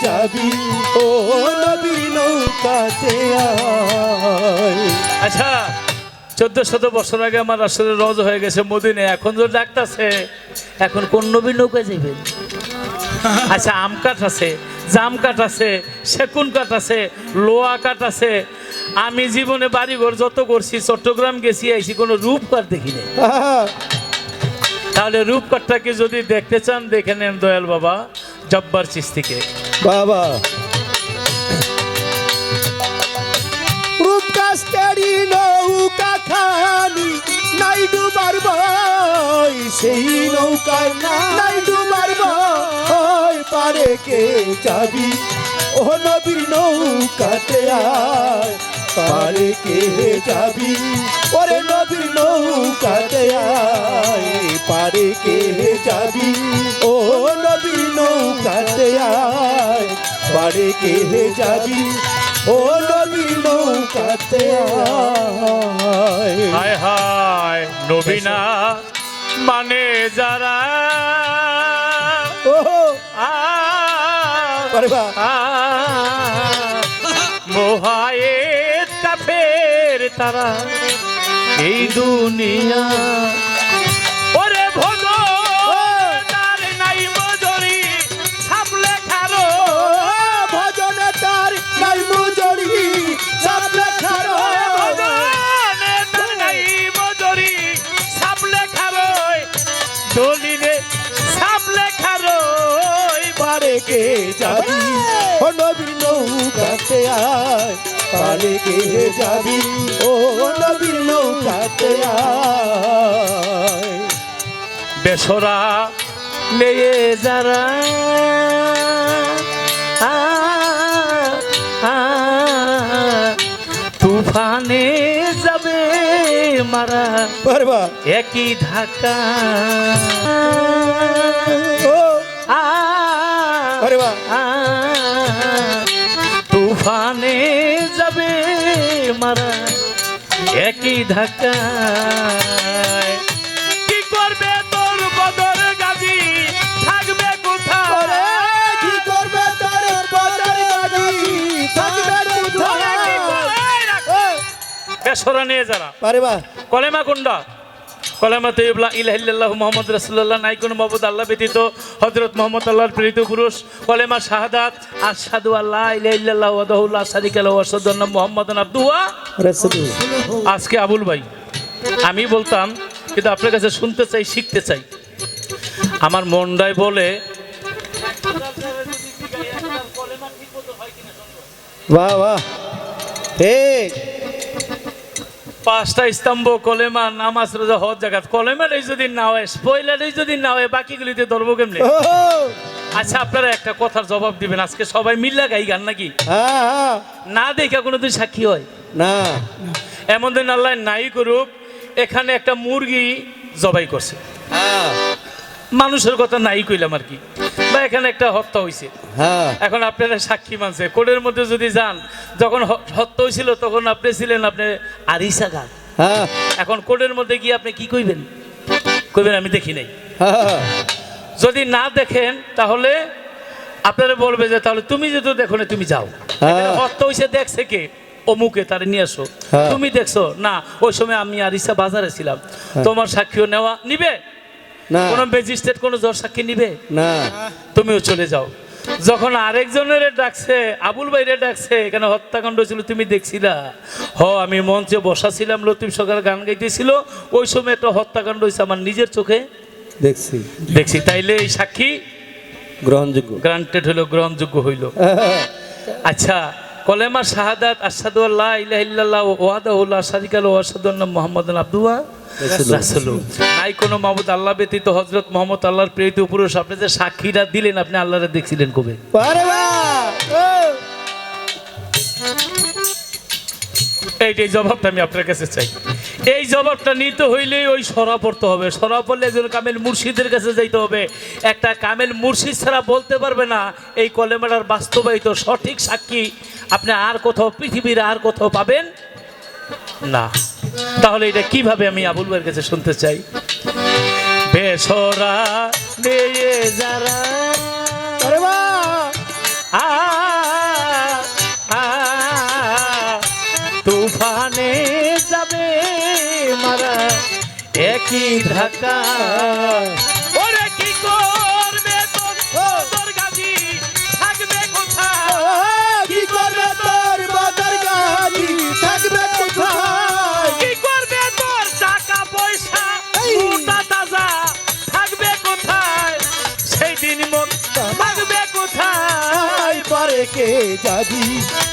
যাবি ও নবীর নৌকাতে আয়। আচ্ছা, 1400 বছর আগে আমার আসলে রজ হয়ে গেছে মদিনে, এখন তো ডাকতেছে, এখন কোন নবীর নৌকায় যাবেন? আচ্ছা, আম কাঠ আছে, জাম কাঠ আছে, সেগুন কাঠ আছে, লোহা কাঠ আছে। আমি জীবনে বাড়িঘর যত করছি, চট্টগ্রাম গেছি আইছি, কোনো রূপ কাঠ দেখি নাই। তাহলে রূপ কাঠটাকে যদি দেখতে চান দেখে নেন দয়াল বাবা জব্বার চিস্তিকে। বাবা রূপকাষ্টেরি নৌকা খানি নাই ডুবার ভয়, সেই নৌকায় নাই ডুবার ভয়, পারে কে যাবি ও নবীর নৌকাতে আয়, পারে কে যাবি ওরে নবীর নৌকাতে আয়, পারে কে যাবি ও নবীর নৌকাতে আয়, পারে কে যাবি ও নবীর নৌকাতে আয়। হায় হায় নবীনা মানে যারা মোহায়েত কাফের তারা, এই দুনিয়া ওরে ভজন আর নাই মজুরি ছাপলে খারো ভজনে তার নাই মজুরি সাবলে খারো ভজনে তার নাই মজুরি ছাপলে খারো দলিলে ছাপলে খারো পারে কে যাবি ও নবীর নৌকাতে আয় পারে কে যাবি ও নবীর নৌকাতে আয় বেসরা মেয়ে যারা তুফানে যাবে মারা পারবা একই ধাক্কা ও আরে বাহ তুফানে যাবে মারা একই ধাক্কা কি করবে তোর বদর গাজী থাকবে কোথায় কি করবে তোর বদর গাজী থাকবে কোথায় বেসরা নিয়ে যারা পারবা কলেমা কোনটা কলেমা তৈয়ব লা ইলাহা ইল্লাল্লাহু মুহাম্মাদুর রাসূলুল্লাহ নাই কোনো মাবুদ আল্লাহ ব্যতীত হযরত মুহাম্মদ আল্লাহর প্রেরিত পুরুষ কলেমা শাহাদাত আশহাদু আল্লা ইলাহা ইল্লাল্লাহু ওয়াহদাহু লা শারীকা লাহু ওয়া আশহাদু আন্না মুহাম্মাদান আবদুহু ওয়া রাসূলুল্লাহ আজকে আবুল ভাই আমি বলতাম কিন্তু আপনার কাছে শুনতে চাই শিখতে চাই আমার মনটাই বলে বাহ বাহ ঠিক পাঁচটা স্তম্ভ কলেমা নামাজ রোজা হজ জাকাত কলেমাটাই যদি না হয় স্পয়লারই যদি না হয় বাকিগুলিতে ধরবো কেমনে ও আচ্ছা আপনারা একটা কথার জবাব দিবেন আজকে সবাই মিল্লা গাই গান নাকি হ্যাঁ না দেখা কোনোদিন সাক্ষী হয় না এমন দিন আল্লাহ নাই করুক এখানে একটা মুরগি জবাই করছে হ্যাঁ মানুষের কথা নাই কইলাম আর কি বা এখানে একটা হত্যা হয়েছে হ্যাঁ এখন আপনারা সাক্ষী মানছে কোর্টের মধ্যে যদি যান যখন হত্যা হয়েছিল তখন আপনি ছিলেন আপনি আরিসা গান হ্যাঁ এখন কোর্টের মধ্যে গিয়ে আপনি কি কইবেন কইবেন আমি দেখি নাই হ্যাঁ যদি না দেখেন তাহলে আপনারা বলবে যে তাহলে তুমি যেহেতু দেখো না তুমি যাও হ্যাঁ। হত্যা হয়েছে দেখছে কে অমুকে তারে নিয়ে আসো হ্যাঁ। তুমি দেখছো না ওই সময় আমি আরিসা বাজারে ছিলাম তোমার সাক্ষীও নেওয়া নিবে না কোন ম্যাজিস্ট্রেট কোন জজ সাক্ষী নিবে না তুমিও চলে যাও যখন আরেকজনের ডাকছে আবুল ভাইরে ডাকছে এখানে হত্যাকাণ্ড ছিল তুমি দেখছিলা আমি মঞ্চে বসা ছিলাম লতিফ সরকার গান গাইতেছিল ওই সময় একটা হত্যাকাণ্ড হয়েছে আমার নিজের চোখে দেখছি দেখছি তাইলে এই সাক্ষী গ্রহণযোগ্য গ্রান্টেড হইলো গ্রহণযোগ্য হইল আচ্ছা কলেমা শাহাদাত আশহাদু আল্লা ইলাহা ইল্লাল্লাহ ওয়াহদাহু লা শারীকা লাহু ওয়া আশহাদু আন্না মুহাম্মাদান আবদুহু ওয়া রাসূলুহু নাই কোনো মাবুদ আল্লাহ ব্যতীত হযরত মুহাম্মদ আল্লাহর প্রেরিত পুরুষ আপনি যে সাক্ষীরা দিলেন আপনি আল্লাহরে দেখছিলেন কবে পারবা এইটাই জবাবটা আমি আপনার কাছে চাই এই জবাবটা নিতে হইলেই ওই সরা পড়তে হবে সরা পড়লে একজন কামেল মুর্শিদের কাছে যাইতে হবে একটা কামেল মুর্শিদ ছাড়া বলতে পারবে না এই কলেমাটার বাস্তবায়িত সঠিক সাক্ষী আপনি আর কোথাও পৃথিবীর আর কোথাও পাবেন না তাহলে এটা কিভাবে আমি আবুল ভাইয়ের কাছে শুনতে চাই বেসরা নিয়ে যারা পারবা তুফানে যাবে মারা একই ধাক্কা ওরে কি করবে তোর গাজী থাকবে কোথায় কি করবে তোর বদর গাজী থাকবে কোথায় কি করবে তোর টাকা পয়সা মোটা তাজা থাকবে কোথায় সেই দিন মন থাকবে কোথায় পারে কে যাবি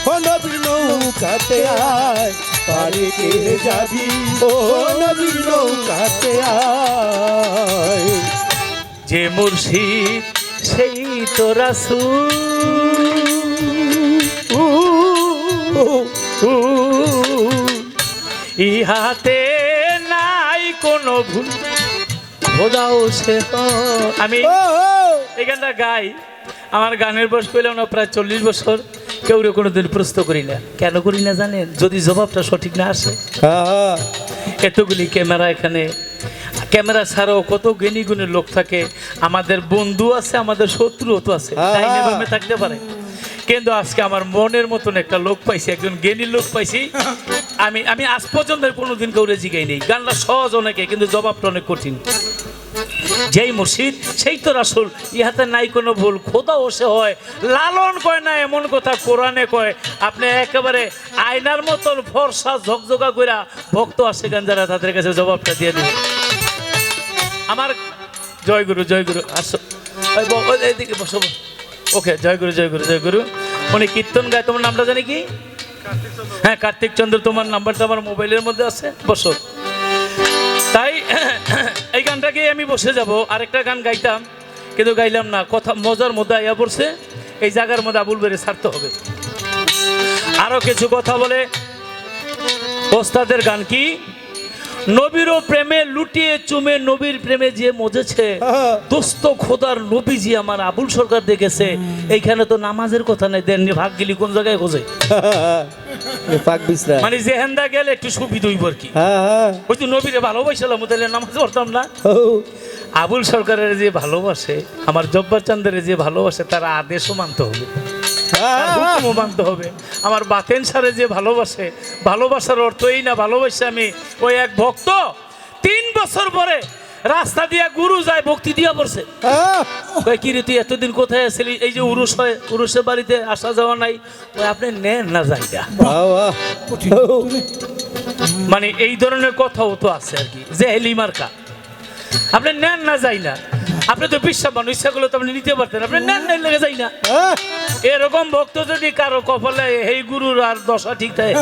ও নবীর নৌকাতে আয় পারে কে যাবি ও নবীর নৌকাতে আয় যে মুর্শিদ সেই তো রাসূল ইহাতে নাই কোনো ভুল খোদাও সে আমি ও এই গানটা গাই আমার গানের বয়স পেলাম না প্রায় 40 বছর কেউ কোনোদিন প্রশ্ন করি না কেন করি না জানেন যদি জবাবটা সঠিক না আসে এতগুলি ক্যামেরা এখানে ক্যামেরা ছাড়াও কত জ্ঞানী গুণের লোক থাকে আমাদের বন্ধু আছে আমাদের শত্রুও তো আছে তাই নেভাবে থাকতে পারে কিন্তু আজকে আমার মনের মতন একটা লোক পাইছি একজন জ্ঞানী লোক পাইছি আমি আমি আজ পর্যন্ত কোনোদিন কাউরে জিগাই নেই। গানটা সহজ অনেকে, কিন্তু জবাবটা অনেক কঠিন। যেই মুর্শিদ সেই তো রাসূল, ইহাতে নাই কোনো ভুল। খোদা ওসে হয়, লালন কয় না এমন কথা কোরআনে কয়। আপনি একেবারে আয়নার মতন ফর্সা ঝকঝকা কইরা ভক্ত আসে গান যারা, তাদের কাছে জবাবটা দিয়ে দিন। আমার জয়গুরু জয়গুরু আসো, এইদিকে বসো। ওকে, জয়গুরু জয়গুরু জয়গুরু। উনি কীর্তন গায়, তোমার নামটা জানি কি? হ্যাঁ, কার্তিক চন্দ্র। তোমার নাম্বারটা আমার মোবাইলের মধ্যে আছে, বসো। তাই এই গানটাকে আমি বসে যাব। আরেকটা গান গাইতাম, কিন্তু গাইলাম না। কথা মজার মধ্যে আইয়া পড়ছে, এই জায়গার মধ্যে আবুল বেড়ে ছাড়তে হবে। আরো কিছু কথা বলে ওস্তাদের গান কি? নবীরও প্রেমে লুটিয়ে চুমে নবীর প্রেমে যে মজেছে, দোস্ত খোদার নবীজি আমার আবুল সরকার দেখেছে। এইখানে তো নামাজের কথা নাই, দেন ভাগ গেলি কোন জায়গায় খোঁজে? পাক বিছরা মানে যে হেন্দা গেলে একটু সুবিধা হইব আর কি। ওই তো নবীরে ভালোবাসলাম, তাহলে নামাজ পড়তাম না। আবুল সরকারের যে ভালোবাসে, আমার জব্বার চান্দের যে ভালোবাসে, তার আদেশও মানতে হবে, তার হুকুমও মানতে হবে। আমার বাতেন সারে যে ভালোবাসে, ভালোবাসার অর্থ এই না ভালোবাসে আমি ওই এক ভক্ত 3 বছর পরে রাস্তা দিয়া গুরু যায় ভক্তি দিয়া পড়ছে। কি রে তুই এতদিন কোথায় আসলি? এই যে উরুস হয়, উরুসের বাড়িতে আসা যাওয়া নাই, ওই আপনি নেন না যাইটা। মানে এই ধরনের কথাও তো আছে আর কি, যে হেলিমার্কা আপনি নেন না যাই না। আপনি তো বিশ্বাবান, ইচ্ছাগুলো তো আপনি নিতে পারতেন, আপনি নেন নাই লেগে যাই না। এরকম ভক্ত যদি কারো কপালে এই গুরুর আর দশা ঠিক থাকে,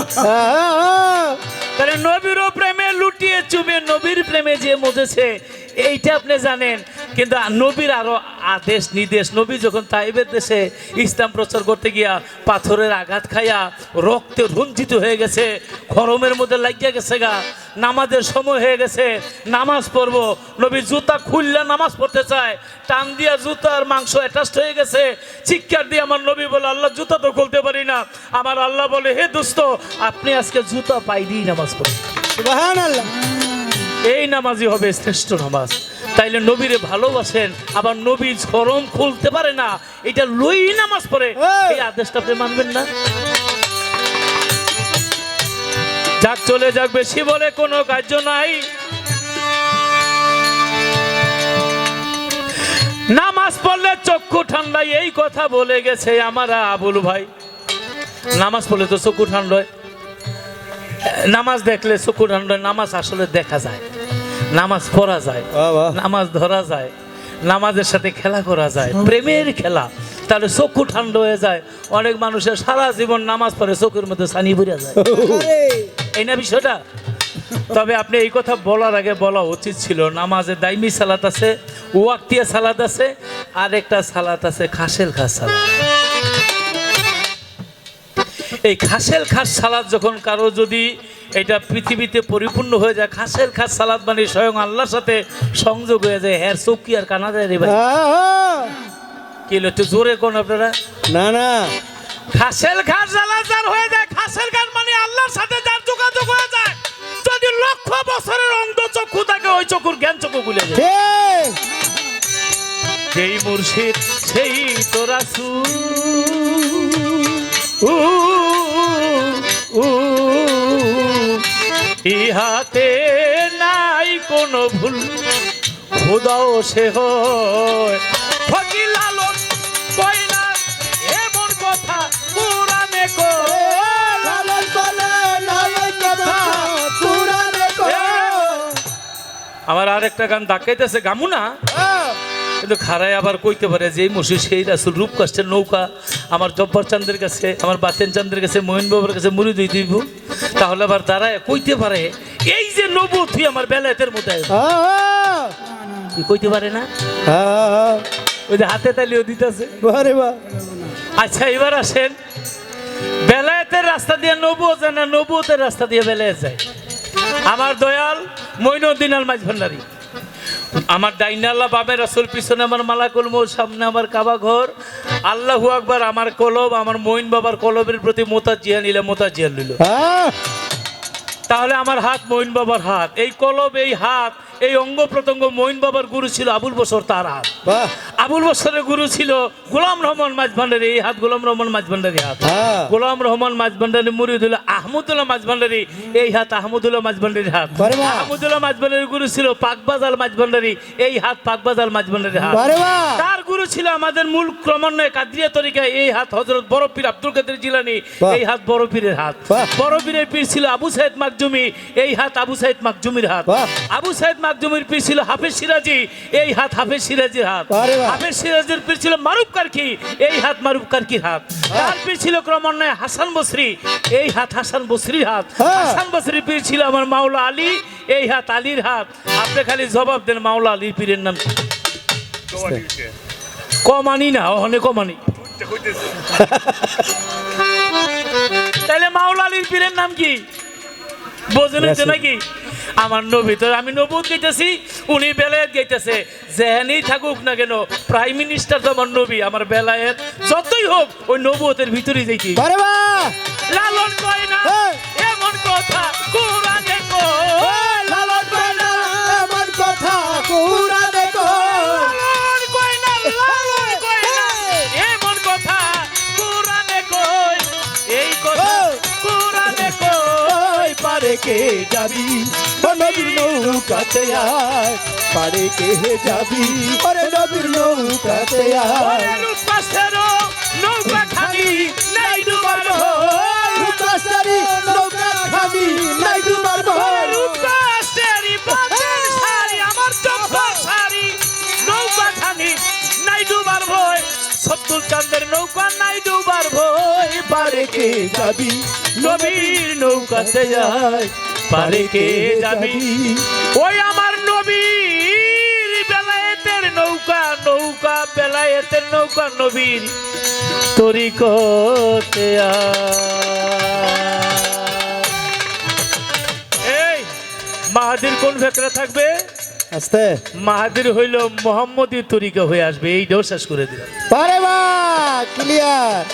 তাহলে নবীরও প্রেমে লুটিয়ে চুমে নবীর প্রেমে যে মজেছে, এইটা আপনি জানেন। কিন্তু নবীর আরো আদেশ নির্দেশ। নবী যখন তাইবের দেশে ইসলাম প্রচার করতে গিয়া পাথরের আঘাত খাইয়া রক্তে রঞ্জিত হয়ে গেছে, গরমের মধ্যে লাগিয়া গেছে গা, নামাজের সময় হয়ে গেছে, নামাজ পড়বো। নবী জুতা খুললে নামাজ পড়তে চায়, টান দিয়া জুতার মাংস অ্যাটাচড হয়ে গেছে। চিৎকার দিয়ে আমার নবী বলে, আল্লাহ জুতা তো খুলতে পারি না। আমার আল্লাহ বলে, হে দোস্ত, আপনি আজকে জুতা পাই দিয়ে নামাজ পড়েন। সুবহানাল্লাহ। এই নামাজই হবে শ্রেষ্ঠ নামাজ। তাইলে নবীরে ভালোবাসেন, আবার নবী গরম খুলতে পারে না, এটা লই নামাজ পড়ে, এই আদেশটা আপনি মানবেন না? যাক চলে যাক, বেশি বলে কোনো কার্য নাই। নামাজ পড়লে চক্ষু ঠান্ডায়, এই কথা বলে গেছে আমার আবুল ভাই। নামাজ পড়লে তো চক্ষু ঠান্ডায়, নামাজ দেখলে চক্ষু ঠান্ডায়। নামাজ আসলে দেখা যায়, নামাজ পড়া যায়, নামাজ ধরা যায়, নামাজের সাথে খেলা করা যায়, প্রেমের খেলা। তাহলে চক্ষু ঠান্ডা হয়ে যায়। অনেক মানুষের সারা জীবন নামাজ পড়ে চোখের মধ্যে ছানি ভরে যায়, এই না বিষয়টা? তবে আপনি এই কথা বলার আগে বলা উচিত ছিল, নামাজে দাইমি সালাত আছে, ওয়াক্তিয়া সালাত আছে, আর একটা সালাত আছে খাসেল খাস সালাত। এই খাসেল খাস সালাত যখন কারো যদি এটা পৃথিবীতে পরিপূর্ণ হয়ে যায়, খাসেল খাস সালাত মানে স্বয়ং আল্লাহর সাথে সংযোগ হয়ে যায়। হ্যাঁ, চৌকি আর কানা যায় রে ভাই। কি একটু জোরে কোন আপনারা? না না, খাসেল খাস সালাত যার হয়ে যায়, খাসেল খাস মানে আল্লাহর সাথে যার যোগাযোগ হয়ে যায়। যদি লক্ষ বছরের অন্ধ চক্ষু থাকে, ওই চক্ষুর জ্ঞান চক্ষু খুলে যায়। যেই মুর্শিদ সেই তো রাসূল, ইহাতে নাই কোনো ভুল, খোদাও সে হয়। ফকির লালন কয় না এমন কথা, কোরআনে কয়। আমার আরেকটা গান ডাকাইতেছে, গামু না, কিন্তু খারায় আবার কইতে পারে যে এই মুর্শিদ সেই রাসূল। রূপ কাষ্টের নৌকা আমার জব্বার চাঁদের কাছে, আমার বাতেন চাঁদের কাছে, মহিন বাবার কাছে মুড়ি দুই দিব, তাহলে আবার দাঁড়ায় কইতে পারে এই যে নবুয়ত তুই আমার বেলায়েতের মধ্যে কইতে পারে না? ওই যে হাতে তালিও দিতেছে। আচ্ছা, এবার আসেন, বেলায়েতের রাস্তা দিয়ে নবুয়ত যায় না, নবুয়তের রাস্তা দিয়ে বেলায়েত যায়? আমার দয়াল মঈনুদ্দিন আল মাইজ ভান্ডারী, আমার ডাইনে আল্লাহ, বামে রাসূল, পিছনে আমার মালাকুল মউত, সামনে আমার কাবা ঘর। আল্লাহু আকবার। আমার কলব, আমার মঈন বাবার কলবের প্রতি মোতাজিয়া নিলে মোতাজিয়া নিল। তাহলে আমার হাত মঈন বাবার হাত, এই কলব, এই হাত, এই অঙ্গ প্রত্যঙ্গ মঈন বাবার গুরু ছিল আবুল বসর, তার হাত। আবুল বসরের গুরু ছিল গোলাম রহমান মাঝভান্ডারি, এই হাত গোলাম রহমান মাঝভান্ডারি হাত। হ্যাঁ। গোলাম রহমান মাঝভান্ডারি মুরিদুল্লাহ আহমদুল্লাহ মাঝভান্ডারি, এই হাত আহমদুল্লাহ মাঝভান্ডারির হাত। বারে বাহ। আহমদুল্লাহ মাঝভান্ডারির গুরু ছিল পাকবাজাল মাঝভান্ডারি, এই হাত পাকবাজাল মাঝভান্ডারির হাত। বারে বাহ। তার গুরু ছিল আমাদের মূল ক্রমান্বয়ে কাদরিয়া তরিকা, এই হাত হযরত বড় পীর আব্দুল কাদের জিলানী, বাহ। এই হাত বড় পীরের হাত। বাহ। বড় পীরের পীর ছিল আবু সাইদ মাকজুমি, এই হাত আবু সাইদ মাকজুমির হাত। বাহ। আবু সাইদ মাকজুমির পীর ছিল হাফেজ সিরাজি, এই হাত হাফেজ সিরাজির হাত। বারে বাহ। হাফেজ সিরাজের পীর ছিল মারুফ কারকি, এই হাত মারুফ কারকির হাত। তার পীর ছিল ক্রমান্বয়ে হাসান বসরি, এই হাত হাসান বসরির হাত। হ্যাঁ। হাসান বসরির পীর ছিল আমার মাওলা আলী, এই হাত আলীর হাত। আপনি খালি জবাব দেন মাওলা আলীর পীরের নাম কি? কমানি না, অনেক কমানি। তাহলে মাওলা আলীর পীরের নাম কি বোঝেন হচ্ছে নাকি? আমার নবী তো, আমি নবুত গাইতেছি, উনি বেলায়েত গাইতেছে। যেখানেই থাকুক না কেন, প্রাইম মিনিস্টার তো আমার নবী, আমার বেলায়েত যতই হোক ওই নবুতের ভিতরেই যাইতে। বারে বাহ। লালন কয় না এই। এমন কথা কোরআনে কয়, লালন কয় না এমন কথা কুরআনে কয়। লালন কয় না, লালন কয় না এমন কথা কোরআনে কয়, এই কথা কোরআনে কয়। পারে কে যাবি ও নবীর নৌকাতে আয়, পারে কে যাবি ওরে নবীর নৌকাতে আয়। ওরে রূপবাসেরও নৌকা খালি নাই ডুবার ভয়, রূপবাসেরই নৌকা খালি নাই ডুবার ভয়। রূপবাসেরই বাঁধের শাড়ি, আমার চম্পা শাড়ি, নৌকা খালি নাই ডুবার ভয়, সত্তুল চাঁদের নৌকা নাই ডুবার ভয়। পারে কে যাবি নবীর নৌকাতে যায়, পারে কে যাবি ওই আমার নবীর বেলায়েতের নৌকা, নৌকা বেলায়েতের নৌকা নবীর তরিকতে এই মাহাদির কোন ফেকরা থাকবে? আস্তে মাহাদির হইল মোহাম্মদী তরিকা হয়ে আসবে, এইটাও শেষ করে দিলাম। পারে বা ক্লিয়ার।